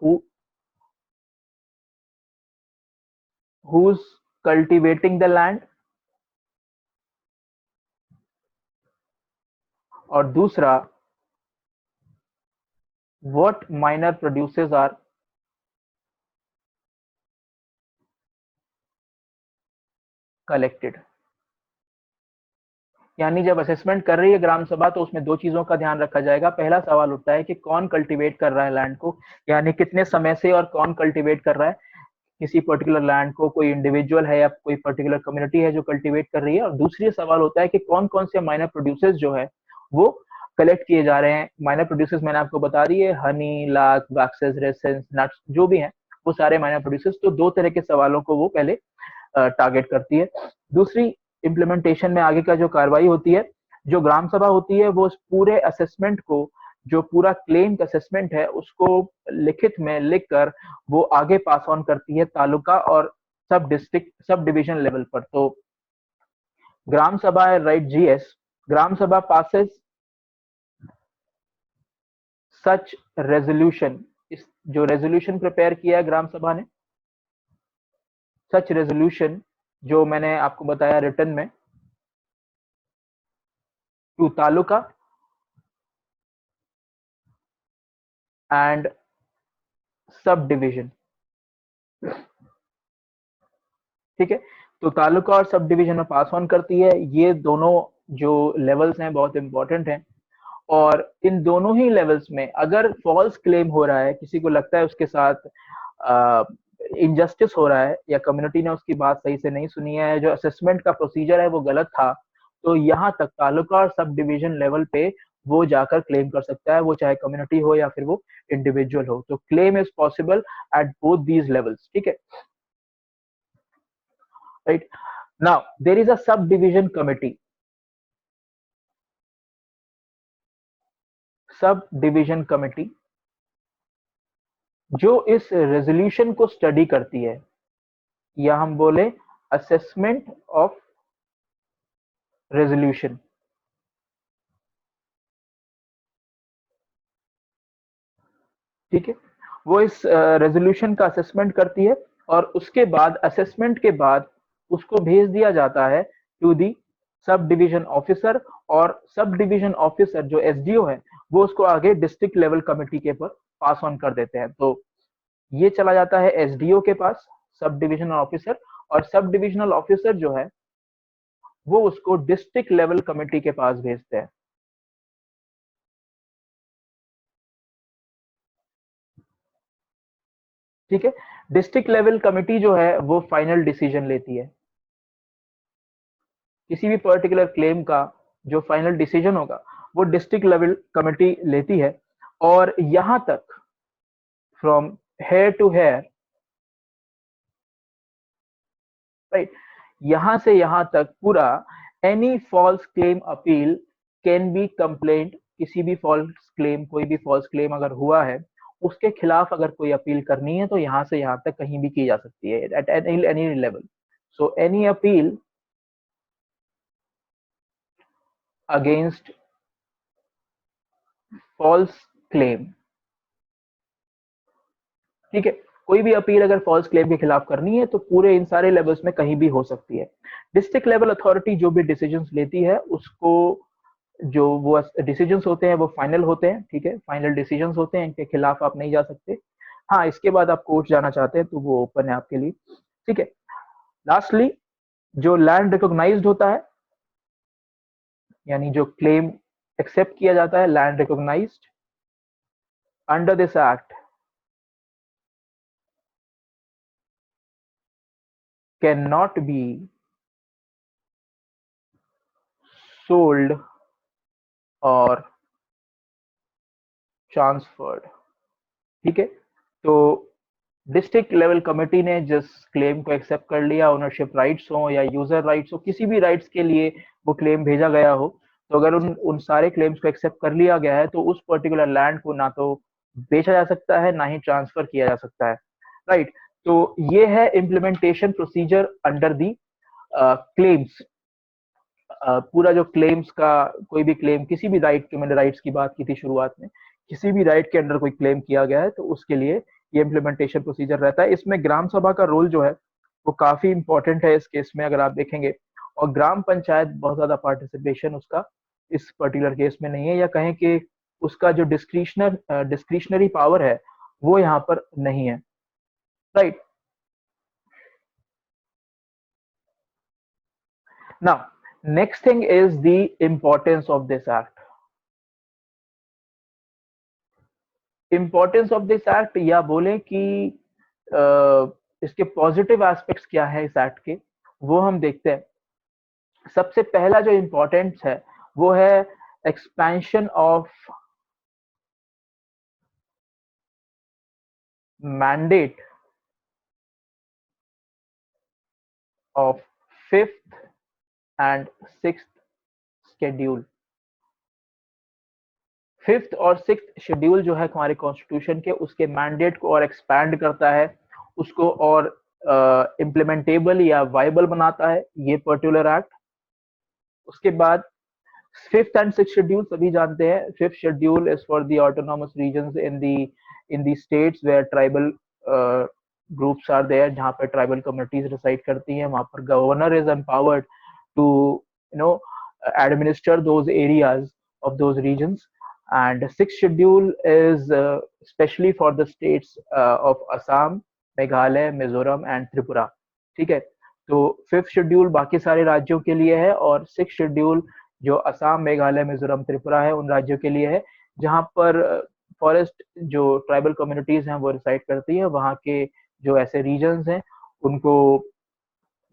S1: who's cultivating the land, और दूसरा what minor produces are collected. यानी जब असेसमेंट कर रही है ग्राम सभा तो उसमें दो चीजों का ध्यान रखा जाएगा. पहला सवाल उठता है कि कौन कल्टीवेट कर रहा है लैंड को, यानी कितने समय से और कौन कल्टीवेट कर रहा है किसी पर्टिकुलर लैंड को, कोई इंडिविजुअल है या कोई पर्टिकुलर कम्युनिटी है जो कल्टीवेट कर रही है. और दूसरी सवाल होता है कि कौन कौन से माइनर प्रोड्यूसर्स जो है वो कलेक्ट किए जा रहे हैं. माइनर प्रोड्यूसर्स मैंने आपको बता दिए, हनी, लाख, वैक्सेस, रेसेंस, नट्स जो भी हैं वो सारे माइनर प्रोड्यूसर्स. तो दो तरह के सवालों को वो पहले टारगेट करती है. दूसरी इम्प्लीमेंटेशन में आगे का जो कार्रवाई होती है, जो ग्राम सभा होती है वो उस पूरे असेसमेंट को, जो पूरा क्लेम का असेसमेंट है उसको लिखित में लिखकर वो आगे पास ऑन करती है तालुका और सब डिवीजन लेवल पर. तो ग्राम सभा है राइट GS. ग्राम सभा पासेस सच रेजोल्यूशन, इस जो रेजोल्यूशन प्रिपेयर किया है ग्राम सभा ने, सच रेजोल्यूशन जो मैंने आपको बताया रिटर्न में, to taluka and sub division. ठीक है, तो तालुका और सब डिवीजन में पास ऑन करती है. ये दोनों जो लेवल्स हैं बहुत इंपॉर्टेंट हैं, और इन दोनों ही लेवल्स में अगर फॉल्स क्लेम हो रहा है, किसी को लगता है उसके साथ इनजस्टिस हो रहा है या कम्युनिटी ने उसकी बात सही से नहीं सुनी है, जो असेसमेंट का प्रोसीजर है वो गलत था, तो यहाँ तक तालुका और सब डिवीजन लेवल पे वो जाकर क्लेम कर सकता है, वो चाहे कम्युनिटी हो या फिर वो इंडिविजुअल हो। तो claim is possible at both these levels, ठीक है, right. Now there is a sub division committee. Sub division committee जो इस रेजोल्यूशन को स्टडी करती है, या हम बोले असेसमेंट ऑफ रेजोल्यूशन, ठीक है। वो इस रेजोल्यूशन का असेसमेंट करती है और उसके बाद असेसमेंट के बाद उसको भेज दिया जाता है to the sub division officer, और सब डिवीजन ऑफिसर जो एसडीओ है वो उसको आगे डिस्ट्रिक्ट लेवल कमेटी के पर पास ऑन कर देते हैं। तो ये चला जाता है एसडीओ के पास, सब डिविजनल ऑफिसर, और सब डिविजनल ऑफिसर जो है वो उसको डिस्ट्रिक्ट लेवल कमेटी के पास भेजते हैं, ठीक है। डिस्ट्रिक्ट लेवल कमेटी जो है वो फाइनल डिसीजन लेती है किसी भी पर्टिकुलर क्लेम का। जो फाइनल डिसीजन होगा वो डिस्ट्रिक्ट लेवल कमेटी लेती है, और यहां तक from here to here, right, यहां से यहां तक पूरा, any false claim appeal can be complaint. किसी भी फॉल्स क्लेम, कोई भी फॉल्स क्लेम अगर हुआ है उसके खिलाफ अगर कोई अपील करनी है तो यहां से यहां तक कहीं भी की जा सकती है, at any level. So any appeal against false claim, ठीक है, कोई भी अपील अगर फॉल्स क्लेम के खिलाफ करनी है तो पूरे इन सारे लेवल्स में कहीं भी हो सकती है। डिस्ट्रिक्ट लेवल अथॉरिटी जो भी डिसीजंस लेती है उसको, जो वो डिसीजंस होते हैं वो फाइनल होते हैं, ठीक है, फाइनल डिसीजंस होते हैं, इनके खिलाफ आप नहीं जा सकते। हाँ, इसके बाद आप कोर्ट जाना चाहते हैं तो वो ओपन है आपके लिए, ठीक है। लास्टली, जो लैंड रिकॉग्नाइज्ड होता है, यानी जो क्लेम एक्सेप्ट किया जाता है, land recognized under this act can not be sold और ट्रांसफर्ड, ठीक है। तो डिस्ट्रिक्ट लेवल कमेटी ने जिस क्लेम को एक्सेप्ट कर लिया, ओनरशिप राइट्स हो या यूजर राइट्स हो, किसी भी राइट्स के लिए वो क्लेम भेजा गया हो, तो अगर उन उन सारे क्लेम्स को एक्सेप्ट कर लिया गया है तो उस पर्टिकुलर लैंड को ना तो बेचा जा सकता है ना ही ट्रांसफर किया जा सकता है, राइट। तो ये है implementation procedure under the claims. पूरा जो क्लेम्स का, कोई भी क्लेम किसी भी राइट, जो मैंने राइट्स की बात की थी शुरुआत में, किसी भी राइट के अंडर कोई क्लेम किया गया है तो उसके लिए ये इम्प्लीमेंटेशन प्रोसीजर रहता है। इसमें ग्राम सभा का रोल जो है वो काफी इंपॉर्टेंट है इस केस में, अगर आप देखेंगे, और ग्राम पंचायत बहुत ज्यादा पार्टिसिपेशन उसका इस पर्टिकुलर केस में नहीं है, या कहें कि उसका जो डिस्क्रिशनरी पावर है वो यहाँ पर नहीं है, right. Now next thing is the importance of this act. Importance of this act, या बोले कि इसके पॉजिटिव एस्पेक्ट्स क्या है इस एक्ट के, वो हम देखते हैं। सबसे पहला जो इम्पोर्टेंस है वो है expansion of mandate of fifth and sixth schedule. Fifth और सिक्स्थ शेड्यूल जो है हमारे कॉन्स्टिट्यूशन के, उसके मैंडेट को और एक्सपैंड करता है, उसको और इम्प्लीमेंटेबल या वाइबल बनाता है ये पर्टिकुलर एक्ट। उसके बाद फिफ्थ एंड सिक्स शेड्यूल सभी जानते हैं। Fifth schedule is for the autonomous regions in the states where tribal groups are there, जहाँ पे ट्राइबल कम्युनिटीज रिसाइड करती हैं, वहां पर governor is empowered to administer those areas of those regions. And sixth schedule is especially for the states of Assam, Meghalaya, Mizoram and Tripura, ठीक है। तो fifth schedule बाकी सारे राज्यों के लिए है, और सिक्स शेड्यूल जो असम, मेघालय, मिजोरम, त्रिपुरा है उन राज्यों के लिए है जहां पर फॉरेस्ट जो ट्राइबल कम्युनिटीज हैं वो रिसाइड करती है। वहां के जो ऐसे रीजन्स हैं उनको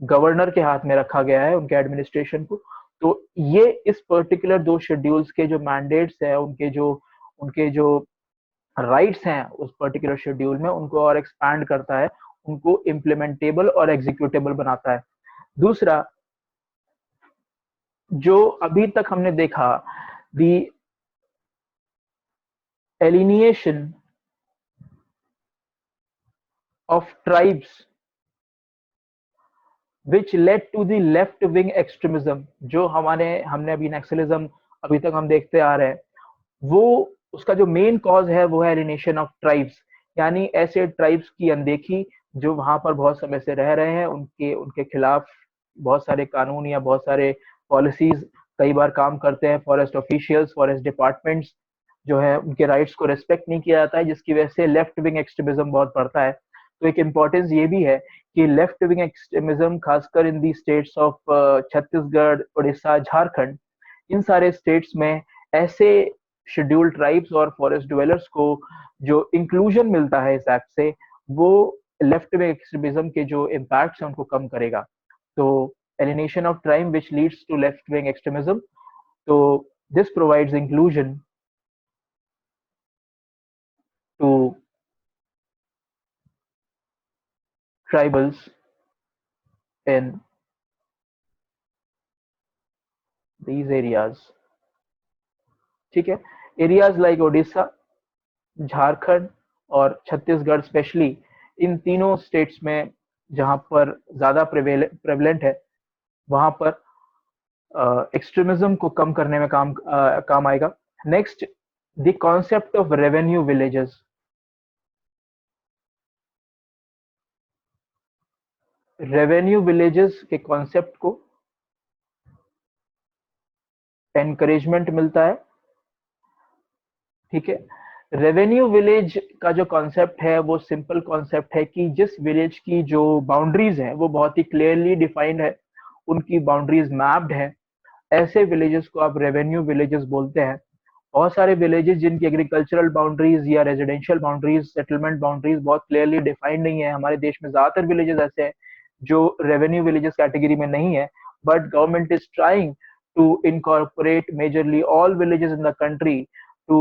S1: गवर्नर के हाथ में रखा गया है, उनके एडमिनिस्ट्रेशन को, तो ये इस पर्टिकुलर 2 शेड्यूल्स के जो मैंडेट्स हैं, उनके जो राइट्स हैं उस पर्टिकुलर शेड्यूल में, उनको और एक्सपैंड करता है, उनको इम्प्लीमेंटेबल और एग्जीक्यूटेबल बनाता है। दूसरा, जो अभी तक हमने देखा, the alienation of tribes which led to the left wing extremism, जो हमने अभी नक्सलिज्म अभी तक हम देखते आ रहे हैं, वो उसका जो मेन कॉज है वो है एलिनेशन ऑफ ट्राइब्स, यानी ऐसे ट्राइब्स की अनदेखी जो वहां पर बहुत समय से रह रहे हैं, उनके उनके खिलाफ बहुत सारे कानून या बहुत सारे पॉलिसीज कई बार काम करते हैं। फॉरेस्ट ऑफिशियल्स, फॉरेस्ट डिपार्टमेंट्स जो है, उनके राइट्स को रेस्पेक्ट नहीं किया जाता है, जिसकी वजह से लेफ्ट विंग एक्सट्रीमिज्म बहुत बढ़ता है। तो एक इम्पोर्टेंस ये भी है कि लेफ्ट विंग एक्सट्रीमिज्म खासकर in the states of Chhattisgarh, Orissa, Jharkhand, इन सारे स्टेट्स में ऐसे शेड्यूल्ड ट्राइब्स और फॉरेस्ट ड्वेलर्स को जो इंक्लूजन मिलता है इस एक्ट से, वो लेफ्ट विंग एक्सट्रीमिज्म के जो इम्पैक्ट्स हैं उनको कम करेगा। तो alienation of tribe which leads to left wing extremism, तो this provides inclusion to tribals in these areas। ठीक है, एरियाज लाइक ओडिशा, झारखंड और छत्तीसगढ़ स्पेशली, इन तीनों स्टेट्स में जहां पर ज्यादा प्रेवलेंट है, वहां पर एक्सट्रीमिज्म को कम करने में काम आएगा। Next, the concept of revenue villages. Revenue villages के कॉन्सेप्ट को एनकरेजमेंट मिलता है। ठीक है, रेवेन्यू विलेज का जो कॉन्सेप्ट है वो सिंपल कॉन्सेप्ट है कि जिस विलेज की जो बाउंड्रीज हैं वो बहुत ही क्लियरली डिफाइंड है, उनकी बाउंड्रीज मैप्ड है, ऐसे विलेजेस को आप रेवेन्यू विलेजेस बोलते हैं। बहुत सारे विलेजेस जिनकी एग्रीकल्चरल बाउंड्रीज या रेजिडेंशियल बाउंड्रीज, सेटलमेंट बाउंड्रीज बहुत क्लियरली डिफाइंड नहीं है, हमारे देश में ज्यादातर विलेजेस ऐसे हैं जो रेवेन्यू विलेजेस कैटेगरी में नहीं है, but government is trying to incorporate majorly all villages in the country to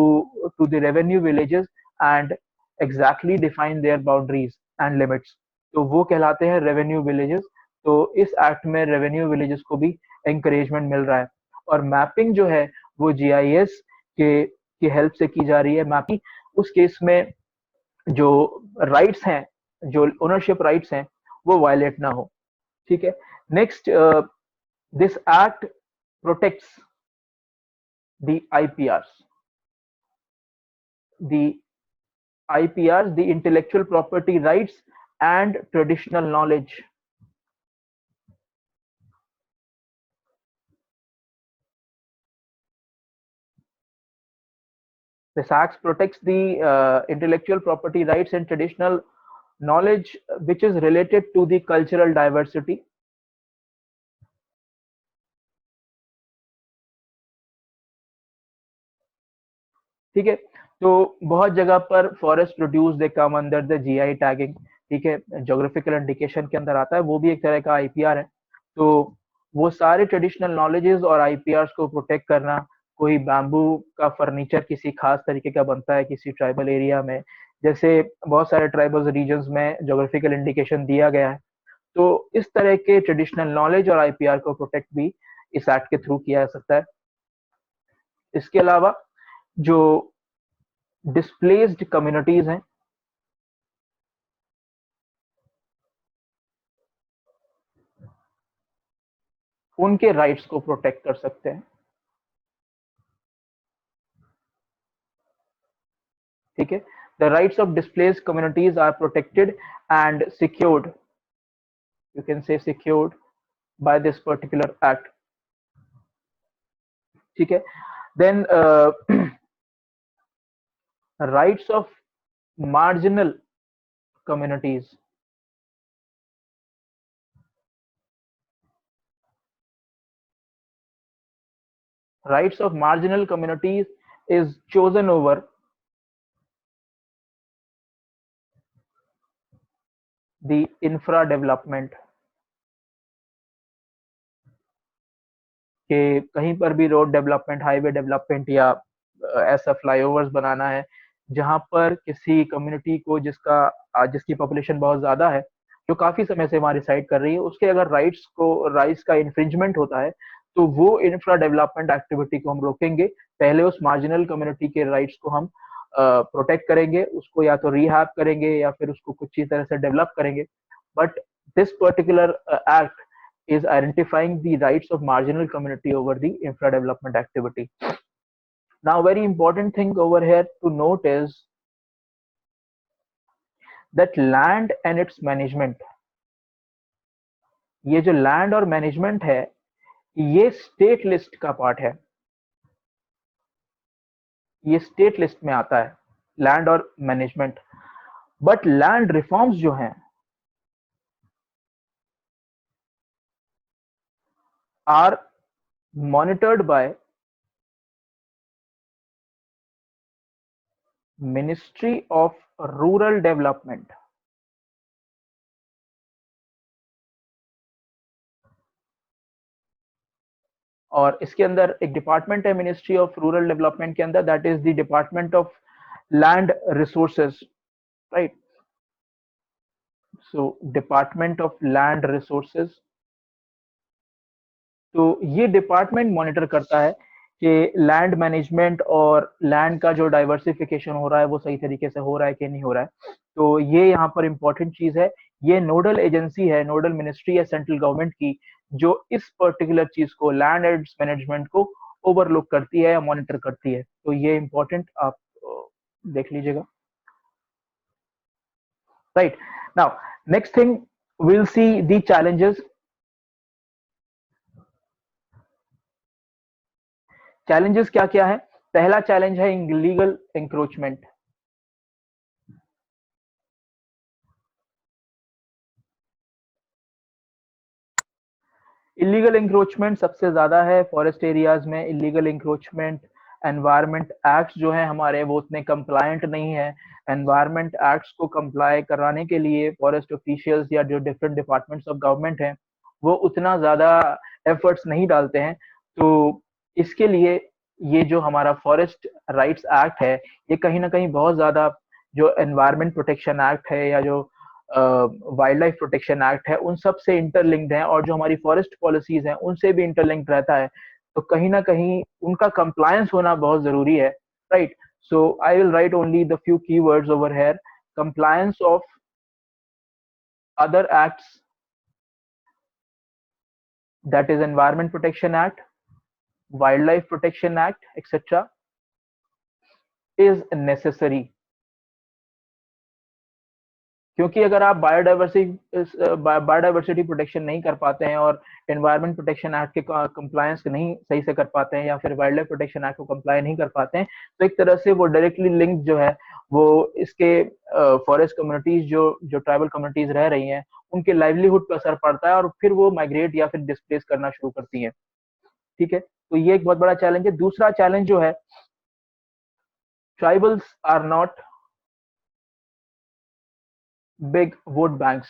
S1: the revenue villages and exactly define their boundaries and limits, तो वो कहलाते हैं रेवेन्यू विलेजेस। तो इस एक्ट में रेवेन्यू विलेजेस को भी encouragement मिल रहा है। और मैपिंग जो है वो जीआईएस के की हेल्प से की जा रही है। मैपिंग उस केस में जो राइट्स हैं, जो ओनरशिप राइट्स हैं, वो वायलेट ना हो। ठीक है, next, this act protects the IPRs. The IPRs, the intellectual property rights and traditional knowledge. This Act protects the intellectual property rights and traditional knowledge which is related to the cultural diversity. ठीक है, तो बहुत जगह पर forest produce they come under the GI tagging. ठीक है, geographical indication के अंदर आता है, वो भी एक तरह का आईपीआर है। तो वो सारे ट्रेडिशनल नॉलेजेस और आईपीआर को प्रोटेक्ट करना, कोई बैम्बू का फर्नीचर किसी खास तरीके का बनता है किसी ट्राइबल एरिया में, जैसे बहुत सारे ट्राइबल रीजन्स में ज्योग्राफिकल इंडिकेशन दिया गया है, तो इस तरह के ट्रेडिशनल नॉलेज और आईपीआर को प्रोटेक्ट भी इस एक्ट के थ्रू किया जा सकता है। इसके अलावा जो डिस्प्लेस्ड कम्युनिटीज हैं, उनके राइट्स को प्रोटेक्ट कर सकते हैं। ठीक है, the rights of displaced communities are protected and secured, you can say secured by this particular act. ठीक है, then rights of marginal communities. Rights of marginal communities is chosen over the infra development। कि कहीं पर भी road development, highway development या ऐसा flyovers बनाना है जहां पर किसी कम्युनिटी को जिसकी पॉपुलेशन बहुत ज्यादा है, जो काफी समय से वहां रिसाइड कर रही है, उसके अगर राइट्स का इन्फ्रिंजमेंट होता है, तो वो इंफ्रा डेवलपमेंट एक्टिविटी को हम रोकेंगे। पहले उस मार्जिनल कम्युनिटी के राइट्स को हम प्रोटेक्ट करेंगे, उसको या तो रिहैब करेंगे या फिर उसको कुछ ही तरह से डेवलप करेंगे। But this particular act is identifying the rights of marginal community over the infra development activity. Now, very important thing over here to note is that land and its management, ये जो land और management है, ये state list का part है, ये state list में आता है लैंड और मैनेजमेंट। बट लैंड रिफॉर्म्स जो हैं are monitored by ministry of rural development. और इसके अंदर एक डिपार्टमेंट है मिनिस्ट्री ऑफ रूरल डेवलपमेंट के अंदर, that is the department of land resources, right. So department of land resources, तो ये डिपार्टमेंट मॉनिटर करता है कि लैंड मैनेजमेंट और लैंड का जो डाइवर्सिफिकेशन हो रहा है वो सही तरीके से हो रहा है कि नहीं हो रहा है। तो ये यहाँ पर इंपॉर्टेंट चीज है, ये नोडल एजेंसी है, नोडल मिनिस्ट्री है सेंट्रल गवर्नमेंट की, जो इस पर्टिकुलर चीज को, लैंड एंड मैनेजमेंट को ओवरलुक करती है या मॉनिटर करती है। तो ये इंपॉर्टेंट आप देख लीजिएगा, right. Now next thing we'll see the challenges. Challenges क्या क्या है? पहला चैलेंज है इलीगल एंक्रोचमेंट। इलीगल इंक्रोचमेंट सबसे ज्यादा है फॉरेस्ट एरियाज में। इलीगल इंक्रोचमेंट, एनवायरमेंट एक्ट्स जो है हमारे वो उतने कंप्लायंट नहीं है। एनवायरमेंट एक्ट्स को कंप्लाई कराने के लिए फॉरेस्ट ऑफिशियल्स या जो डिफरेंट डिपार्टमेंट्स ऑफ गवर्नमेंट हैं वो उतना ज्यादा एफर्ट्स नहीं डालते हैं। तो इसके लिए ये जो हमारा फॉरेस्ट राइट्स एक्ट है, ये कहीं ना कहीं बहुत ज्यादा, जो एनवायरमेंट प्रोटेक्शन एक्ट है या जो वाइल्ड लाइफ प्रोटेक्शन एक्ट है, उन सब से इंटरलिंक्ड है, और जो हमारी फॉरेस्ट पॉलिसीज हैं उनसे भी इंटरलिंक्ड रहता है। तो कहीं ना कहीं उनका कंप्लायंस होना बहुत जरूरी है, right. So I will write only the few keywords over here. Compliance of other acts, that is environment protection act, wildlife protection act, etc., is necessary। क्योंकि अगर आप बायोडाइवर्सिटी प्रोटेक्शन नहीं कर पाते हैं और एनवायरमेंट प्रोटेक्शन एक्ट के compliance नहीं सही से कर पाते हैं या फिर वाइल्ड लाइफ प्रोटेक्शन एक्ट को कंप्लाई नहीं कर पाते हैं, तो एक तरह से वो डायरेक्टली लिंक जो है वो इसके फॉरेस्ट कम्युनिटीज, जो ट्राइबल कम्युनिटीज रह रही हैं, उनके लाइवलीहुड पर असर पड़ता है और फिर वो माइग्रेट या फिर डिस्प्लेस करना शुरू करती हैं। ठीक है, तो ये एक बहुत बड़ा चैलेंज है। दूसरा चैलेंज जो है, tribals are not big vote banks.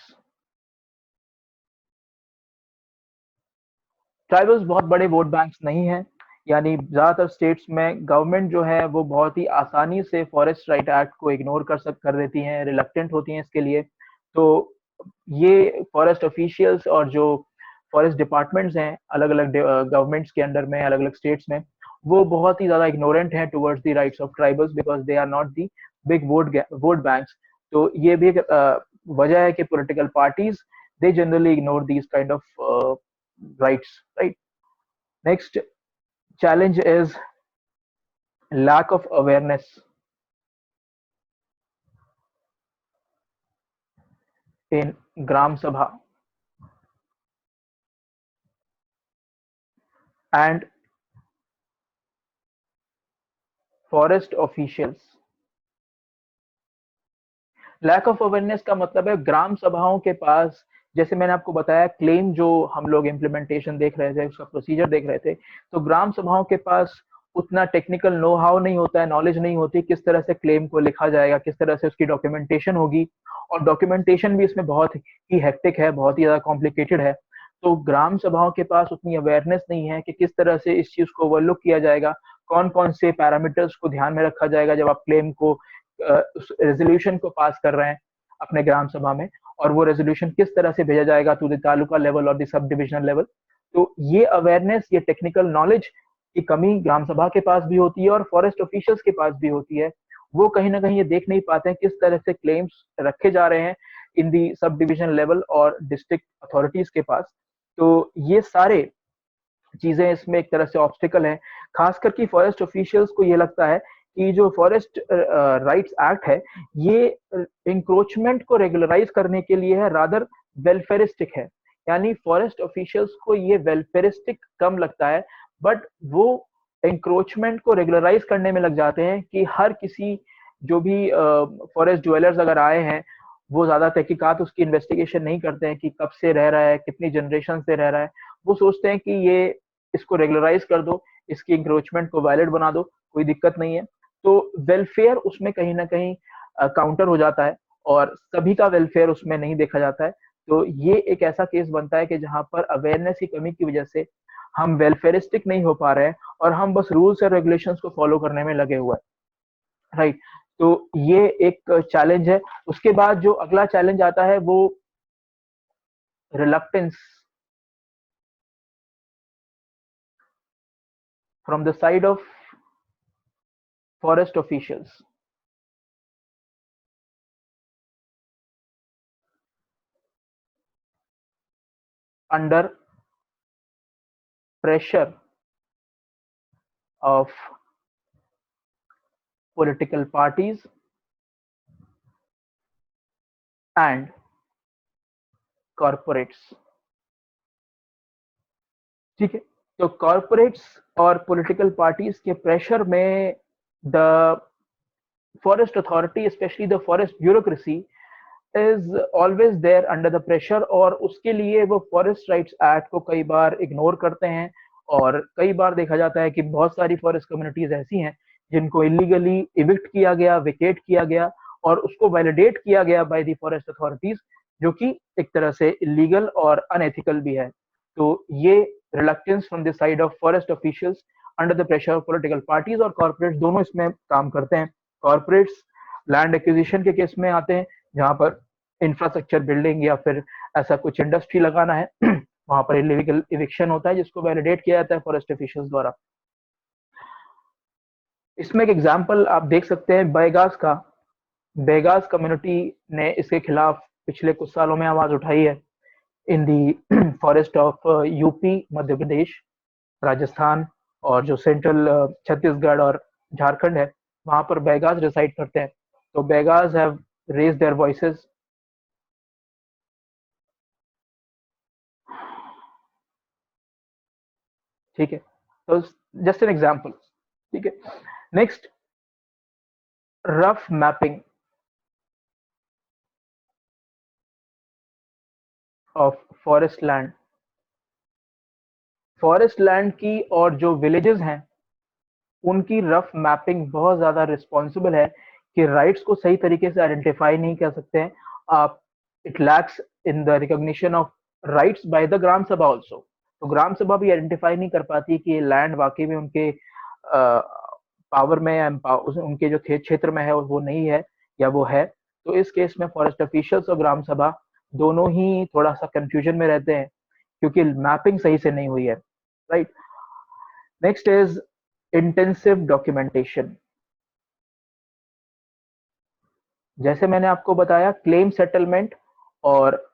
S1: Tribals बहुत बड़े वोट बैंक्स नहीं हैं, यानी ज्यादातर स्टेट्स में गवर्नमेंट जो है वो बहुत ही आसानी से फॉरेस्ट राइट एक्ट को इग्नोर कर देती हैं, रिलक्टेंट होती हैं इसके लिए। तो ये फॉरेस्ट ऑफिशियल्स और जो फॉरेस्ट डिपार्टमेंट्स हैं अलग अलग गवर्नमेंट्स के अंडर में, अलग अलग स्टेट्स में, वो बहुत ही ज्यादा इग्नोरेंट हैं towards the rights of tribals, because they are not the big vote banks. तो ये भी एक वजह है कि political parties, they generally ignore these kind of rights, right? Next challenge is lack of awareness in gram sabha and forest officials। Lack of awareness का मतलब है ग्राम सभाओं के पास, जैसे मैंने आपको बताया क्लेम जो हम लोग इम्प्लीमेंटेशन देख रहे थे, उसका प्रोसीजर देख रहे थे, तो ग्राम सभाओं के पास उतना टेक्निकल नो हाउ नहीं होता है, नॉलेज नहीं होती किस तरह से क्लेम को लिखा जाएगा, किस तरह से उसकी डॉक्यूमेंटेशन होगी, और डॉक्यूमेंटेशन भी इसमें बहुत ही हेक्टिक है, बहुत ही ज्यादा कॉम्प्लिकेटेड है। तो ग्राम सभाओं के पास उतनी अवेयरनेस नहीं है कि किस तरह से इस चीज को ओवरलुक किया जाएगा, कौन कौन से पैरामीटर्स को ध्यान में रखा जाएगा जब आप क्लेम को उस रेजोल्यूशन को पास कर रहे हैं अपने ग्राम सभा में, और वो रेजोल्यूशन किस तरह से भेजा जाएगा टू द तालुका लेवल और द सब डिविजनल लेवल। तो ये अवेयरनेस, ये टेक्निकल नॉलेज की कमी ग्राम सभा के पास भी होती है और फॉरेस्ट ऑफिशियल्स के पास भी होती है। वो कहीं ना कहीं ये देख नहीं पाते हैं किस तरह से क्लेम्स रखे जा रहे हैं in the sub division level और डिस्ट्रिक्ट अथॉरिटीज के पास। तो ये सारे चीजें इसमें एक तरह से ऑब्स्टिकल है। खास करके फॉरेस्ट ऑफिशियल्स को ये लगता है कि जो फॉरेस्ट राइट्स एक्ट है ये इंक्रोचमेंट को रेगुलराइज करने के लिए है, रादर वेलफेयरिस्टिक है। यानी फॉरेस्ट ऑफिशियल्स को ये वेलफेयरिस्टिक कम लगता है, बट वो इंक्रोचमेंट को रेगुलराइज करने में लग जाते हैं कि हर किसी जो भी फॉरेस्ट ड्वेलर्स अगर आए हैं वो ज्यादा तहकीकात उसकी इन्वेस्टिगेशन नहीं करते हैं कि कब से रह रहा है, कितनी जनरेशन से रह रहा है। वो सोचते हैं कि ये इसको रेगुलराइज कर दो, इसकी इंक्रोचमेंट को वैलिड बना दो, कोई दिक्कत नहीं है। तो वेलफेयर उसमें कहीं ना कहीं काउंटर हो जाता है और सभी का वेलफेयर उसमें नहीं देखा जाता है। तो ये एक ऐसा केस बनता है कि जहां पर अवेयरनेस की कमी की वजह से हम वेलफेयरिस्टिक नहीं हो पा रहे हैं और हम बस रूल्स और रेगुलेशंस को फॉलो करने में लगे हुए हैं, राइट। तो ये एक चैलेंज है। उसके बाद जो अगला चैलेंज आता है वो reluctance from the side of forest officials. Under pressure of political parties and corporates। ठीक है, तो कॉर्पोरेट्स और पॉलिटिकल पार्टीज के प्रेशर में the forest authority, specially the forest bureaucracy, is always there under the pressure, और उसके लिए वो फॉरेस्ट राइट्स एक्ट को कई बार इग्नोर करते हैं। और कई बार देखा जाता है कि बहुत सारी फॉरेस्ट कम्युनिटीज ऐसी हैं जिनको इलीगली इविक्ट किया गया, वेकेट किया गया और उसको वैलिडेट किया गया बाय द फॉरेस्ट अथॉरिटीज, जो कि एक तरह से इलीगल और अनएथिकल भी है। तो ये reluctance from the side of forest officials under the pressure of political parties और कॉर्पोरेट्स दोनों इसमें काम करते हैं। कॉर्पोरेट्स लैंड एक्विजिशन के केस में आते हैं जहां पर इंफ्रास्ट्रक्चर बिल्डिंग या फिर ऐसा कुछ इंडस्ट्री लगाना है वहां पर इलीगल इविक्शन होता है जिसको वैलिडेट किया जाता है फॉरेस्ट ऑफिशियल्स द्वारा। इसमें एक एग्जांपल आप देख सकते हैं बैगास का। बैगास कम्युनिटी ने इसके खिलाफ पिछले कुछ सालों में आवाज उठाई है इन the forest of UP, Madhya Pradesh, Rajasthan और जो सेंट्रल छत्तीसगढ़ और झारखंड है वहां पर बैगास रिसाइड करते हैं। तो Baigas have raised there voices. ठीक है, तो जस्ट एन एग्जांपल। ठीक है, next, rough mapping of forest land. Forest land की और जो विलेजेस हैं उनकी रफ मैपिंग बहुत ज्यादा रिस्पॉन्सिबल है कि राइट्स को सही तरीके से आइडेंटिफाई नहीं कर सकते हैं आप। It lacks in the recognition of rights by the gram sabha also. तो ग्राम सभा भी आइडेंटिफाई नहीं कर पाती कि लैंड वाकई में उनके पावर में या उनके जो क्षेत्र में है वो नहीं है या वो है। तो इस केस में फॉरेस्ट ऑफिशियल्स और ग्राम सभा दोनों ही थोड़ा सा कंफ्यूजन में रहते हैं क्योंकि मैपिंग सही से नहीं हुई है, right. Next is intensive documentation. जैसे मैंने आपको बताया क्लेम सेटलमेंट और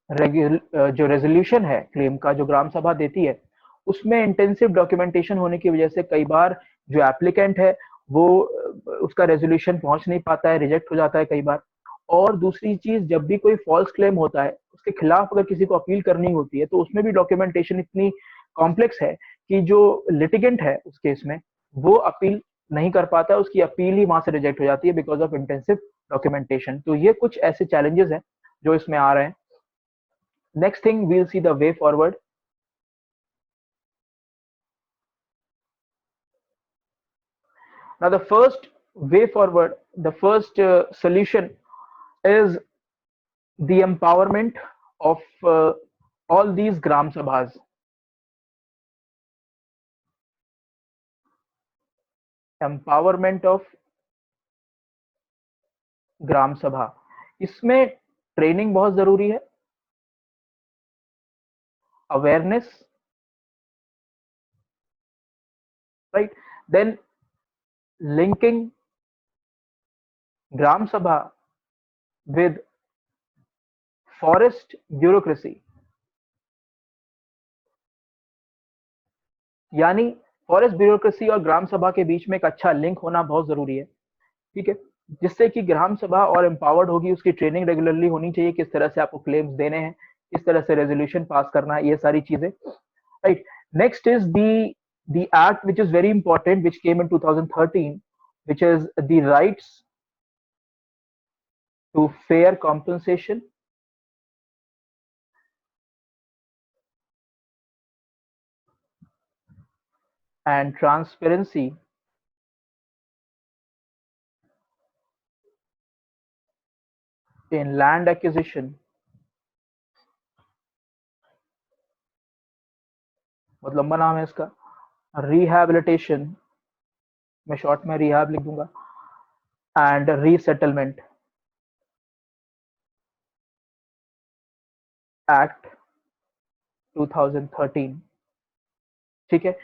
S1: जो रेजोल्यूशन है क्लेम का जो ग्राम सभा देती है उसमें इंटेंसिव डॉक्यूमेंटेशन होने की वजह से कई बार जो एप्लीकेंट है वो उसका रेजोल्यूशन पहुंच नहीं पाता है, रिजेक्ट हो जाता है कई बार। और दूसरी चीज, जब भी कोई फॉल्स क्लेम होता है उसके खिलाफ अगर किसी को अपील करनी होती है तो उसमें भी डॉक्यूमेंटेशन इतनी कॉम्प्लेक्स है कि जो लिटिगेंट है उस केस में वो अपील नहीं कर पाता है, उसकी अपील ही वहां से रिजेक्ट हो जाती है बिकॉज ऑफ इंटेंसिव डॉक्यूमेंटेशन। तो ये कुछ ऐसे चैलेंजेस हैं जो इसमें आ रहे हैं। Next thing, we'll see the way forward. Now, the first way forward, the first solution is the empowerment of all these gram sabhas, empowerment of ग्राम सभा, इसमें ट्रेनिंग बहुत जरूरी है, अवेयरनेस, राइट, देन लिंकिंग ग्राम सभा विद फॉरेस्ट ब्यूरोक्रेसी, यानी forest bureaucracy और ग्राम सभा के बीच में एक अच्छा लिंक होना बहुत जरूरी है, ठीक है, जिससे कि ग्राम सभा और एम्पावर्ड होगी, उसकी ट्रेनिंग रेगुलरली होनी चाहिए, किस तरह से आपको क्लेम्स देने हैं, किस तरह से रेजोल्यूशन पास करना है, ये सारी चीजें, right. Next is the act which is very important, which came in 2013, which is the rights to fair compensation and transparency in land acquisition, बहुत लंबा नाम है इसका, rehabilitation, मैं शॉर्ट में रिहाब लिख दूंगा, एंड रीसेटलमेंट एक्ट 2013, ठीक है,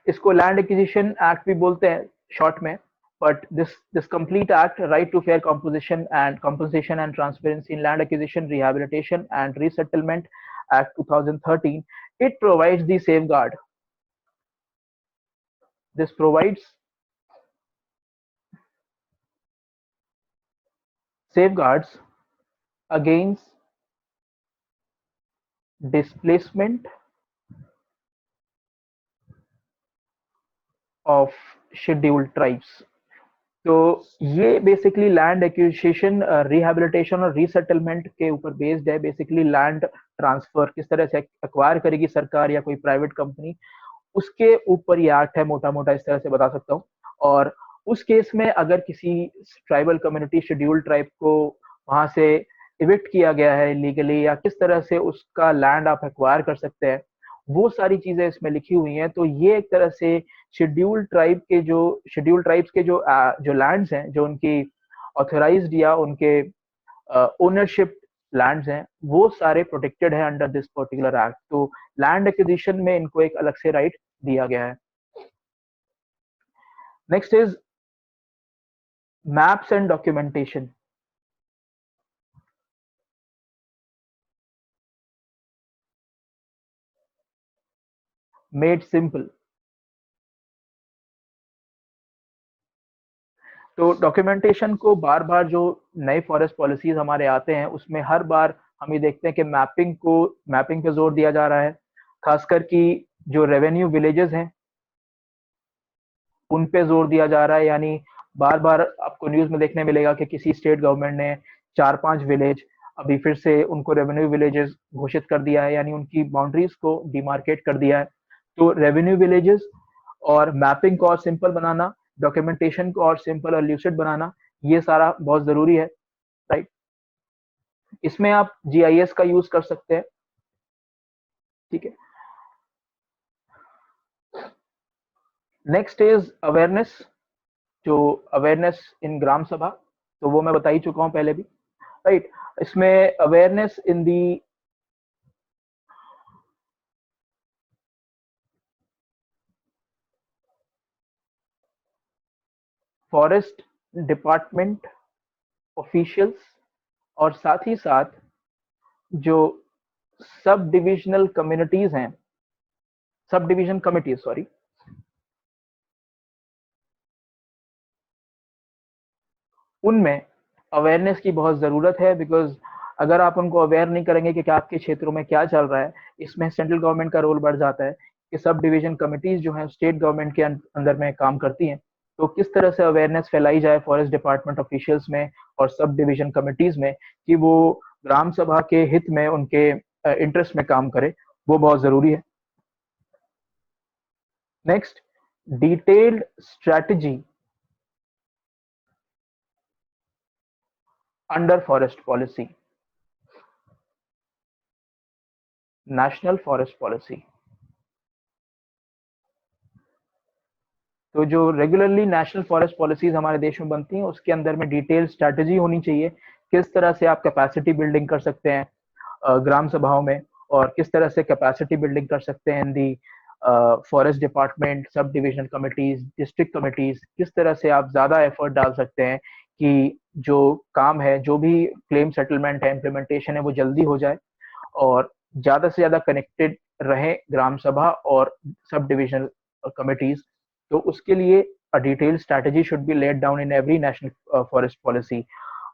S1: इसको लैंड एक्विजिशन एक्ट भी बोलते हैं शॉर्ट में, but this complete act, right to fair composition and compensation and transparency in land acquisition, rehabilitation and resettlement act 2013, it provides the safeguard, this provides safeguards against displacement of scheduled tribes. तो ये basically land acquisition, rehabilitation और resettlement के ऊपर based है, basically land transfer किस तरह से acquire करेगी सरकार या कोई प्राइवेट कंपनी, उसके ऊपर ये एक्ट है, मोटा मोटा इस तरह से बता सकता हूँ। और उस केस में अगर किसी ट्राइबल कम्युनिटी शेड्यूल्ड ट्राइब को वहां से इविक्ट किया गया है इलीगली, या किस तरह से उसका लैंड आप एक्वायर कर सकते हैं, वो सारी चीजें इसमें लिखी हुई हैं। तो ये एक तरह से शेड्यूल्ड ट्राइब्स के जो लैंड्स हैं, जो उनकी ऑथराइज्ड या उनके ओनरशिप लैंड्स हैं, वो सारे प्रोटेक्टेड है अंडर दिस पर्टिकुलर एक्ट। तो लैंड एक्विजिशन में इनको एक अलग से राइट दिया गया है। Next is maps and documentation. Made simple. तो डॉक्यूमेंटेशन को बार बार जो नए फॉरेस्ट पॉलिसीज हमारे आते हैं उसमें हर बार हम ये देखते हैं कि मैपिंग पे जोर दिया जा रहा है, खासकर कि जो रेवेन्यू विलेजेस हैं उन पे जोर दिया जा रहा है। यानी बार बार आपको न्यूज में देखने मिलेगा कि किसी स्टेट गवर्नमेंट ने 4-5 विलेज अभी फिर से उनको रेवेन्यू विलेजेस घोषित कर दिया है, यानी उनकी बाउंड्रीज को डिमार्केट कर दिया है। तो रेवेन्यू विलेजेस और मैपिंग को और सिंपल बनाना, डॉक्यूमेंटेशन को और सिंपल और ल्यूसिड बनाना, ये सारा बहुत जरूरी है, राइट। इसमें आप जीआईएस का यूज कर सकते हैं, ठीक है। Next is awareness. जो अवेयरनेस इन ग्राम सभा, तो वो मैं बता ही चुका हूं पहले भी, राइट। इसमें awareness in the forest department officials, और साथ ही साथ जो सब डिविजनल कम्युनिटीज हैं, सब डिवीजन कमिटीज, सॉरी, उनमें अवेयरनेस की बहुत ज़रूरत है। बिकॉज अगर आप उनको अवेयर नहीं करेंगे कि क्या आपके क्षेत्रों में क्या चल रहा है, इसमें सेंट्रल गवर्नमेंट का रोल बढ़ जाता है कि सब डिवीजन कमिटीज जो हैं स्टेट गवर्नमेंट के अंदर में काम करती हैं। तो किस तरह से अवेयरनेस फैलाई जाए फॉरेस्ट डिपार्टमेंट ऑफिशियल्स में और सब डिवीजन कमिटीज में कि वो ग्राम सभा के हित में, उनके इंटरेस्ट में काम करे, वो बहुत ज़रूरी है। Next, detailed strategy under forest policy. National forest policy. तो जो रेगुलरली नेशनल फॉरेस्ट पॉलिसीज हमारे देश में बनती हैं, उसके अंदर में डिटेल स्ट्रैटेजी होनी चाहिए, किस तरह से आप कैपेसिटी बिल्डिंग कर सकते हैं ग्राम सभाओं में, और किस तरह से कैपेसिटी बिल्डिंग कर सकते हैं in the forest department, sub divisional committees, district committees, किस तरह से आप ज्यादा एफर्ट डाल सकते हैं कि जो काम है, जो भी क्लेम सेटलमेंट है, इम्प्लीमेंटेशन है, वो जल्दी हो जाए और ज्यादा से ज्यादा कनेक्टेड रहे ग्राम सभा और सब डिविजनल कमिटीज। तो उसके लिए a detailed strategy should be laid down in every national forest policy.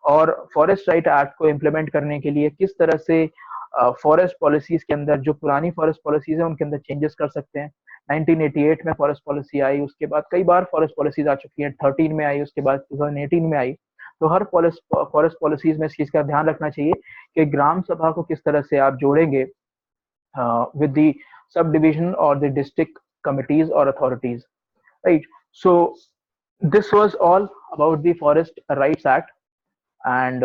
S1: और फॉरेस्ट राइट एक्ट को इम्प्लीमेंट करने के लिए किस तरह से फॉरेस्ट पॉलिसीज के अंदर, जो पुरानी फॉरेस्ट पॉलिसीज है उनके अंदर चेंजेस कर सकते हैं। 1988 में फॉरेस्ट पॉलिसी आई, उसके बाद कई बार फॉरेस्ट पॉलिसीज आ चुकी हैं, 13 में आई, उसके बाद 2018 में आई। तो हर फॉरेस्ट पॉलिसीज में इस चीज का ध्यान रखना चाहिए कि ग्राम सभा को किस तरह से आप जोड़ेंगे with the subdivision or the district committees or authorities, right? So this was all about the Forest Rights Act, and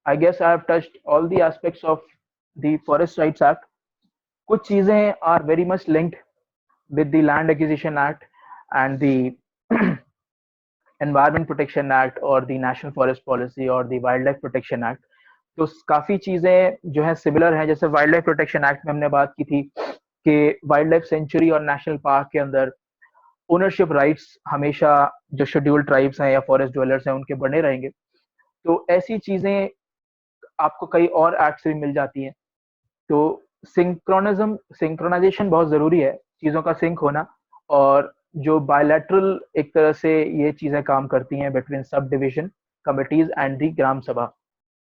S1: I guess I have touched all the aspects of the Forest Rights Act. कुछ चीजें are very much linked with the Land Acquisition Act and the Environment Protection Act or the National Forest Policy or the Wildlife Protection Act. तो काफी चीजें जो है similar हैं। जैसे wild life protection act में हमने बात की थी कि वाइल्ड लाइफ सेंचुरी और नेशनल पार्क के अंदर ओनरशिप राइट्स हमेशा जो शेड्यूल्ड ट्राइब्स हैं या फॉरेस्ट ड्वेलर्स हैं उनके बने रहेंगे। तो ऐसी चीजें आपको कई और एक्ट से भी मिल जाती हैं। तो सिंक्रोनाइजेशन बहुत जरूरी है, चीजों का सिंक होना, और जो बायलैटरल एक तरह से ये चीजें काम करती हैं between sub division committees and the gram sabha.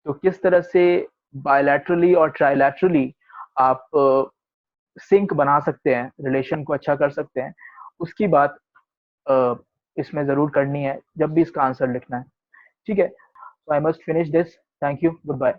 S1: तो किस तरह से बायलैटरली और ट्राइलैटरली आप सिंक बना सकते हैं, रिलेशन को अच्छा कर सकते हैं, उसकी बात इसमें जरूर करनी है जब भी इसका आंसर लिखना है। ठीक है, so I must finish this. Thank you. Goodbye.